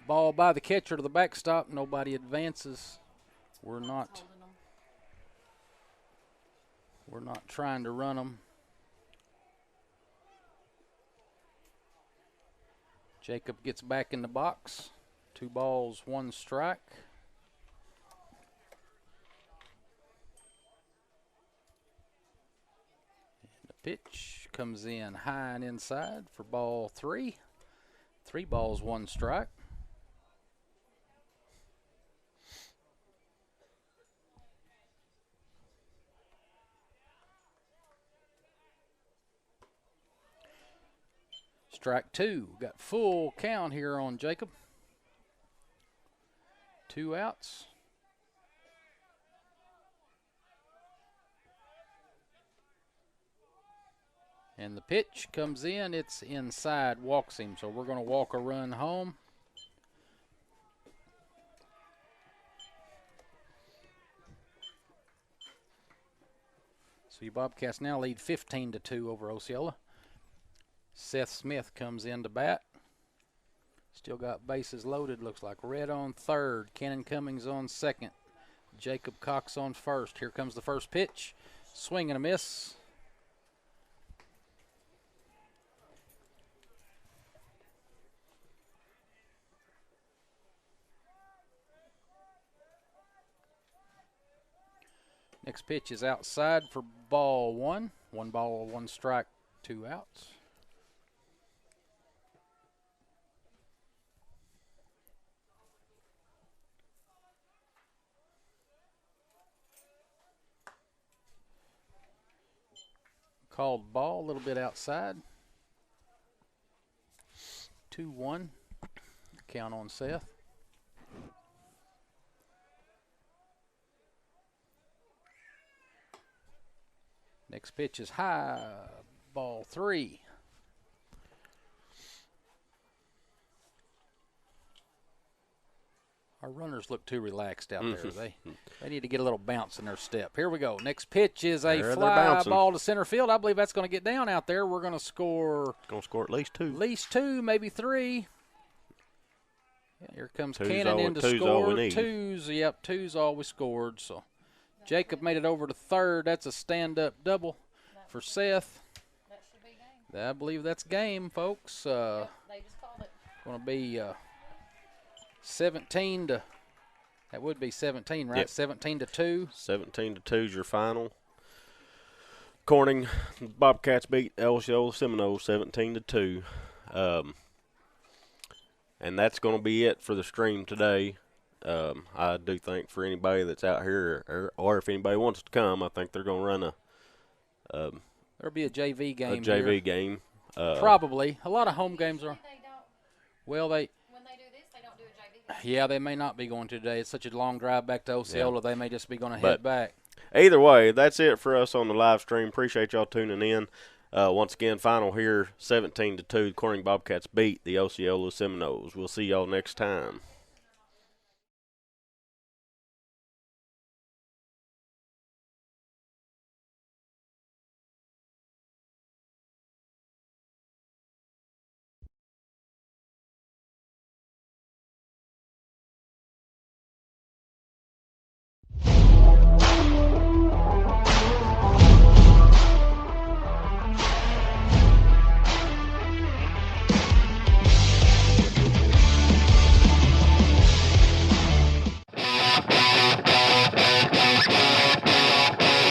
Ball by the catcher to the backstop. Nobody advances. We're not trying to run them. Jacob gets back in the box. 2 balls, 1 strike. And the pitch comes in high and inside for ball 3. 3 balls, 1 strike. Strike 2. Got full count here on Jacob. 2 outs. And the pitch comes in. It's inside. Walks him. So we're going to walk a run home. So you Bobcats now lead 15-2 over Osceola. Seth Smith comes in to bat. Still got bases loaded. Looks like Red on 3rd. Cannon Cummings on 2nd. Jacob Cox on 1st. Here comes the first pitch. Swing and a miss. Next pitch is outside for ball one. 1 ball, 1 strike, 2 outs. Called ball, a little bit outside. 2-1. Count on Seth. Next pitch is high, ball 3. Our runners look too relaxed out there. They need to get a little bounce in their step. Here we go. Next pitch is a fly ball to center field. I believe that's going to get down out there. We're going to score. Going to score at least 2. At least 2, maybe 3. Yeah, here comes Cannon in to two's score. All we need. 2's, yep, 2's all we scored. So Jacob made it over to third. That's a stand-up double for Seth. That should be game. I believe that's game, folks. Yep, they just called it. Going to be 17 to. That would be 17, right? Yep. 17 to 2. 17 to 2 is your final. Corning Bobcats beat Osceola Seminoles 17 to 2. And that's going to be it for the stream today. I do think for anybody that's out here, or if anybody wants to come, I think they're going to run There'll be a JV game. A JV here. game. Probably. A lot of home games are. Well, When they do this, they don't do a JV game. Yeah, they may not be going to today. It's such a long drive back to Osceola. They may just be going to But head back. Either way, that's it for us on the live stream. Appreciate y'all tuning in. Once again, final here, 17 to 2. Corning Bobcats beat the Osceola Seminoles. We'll see y'all next time.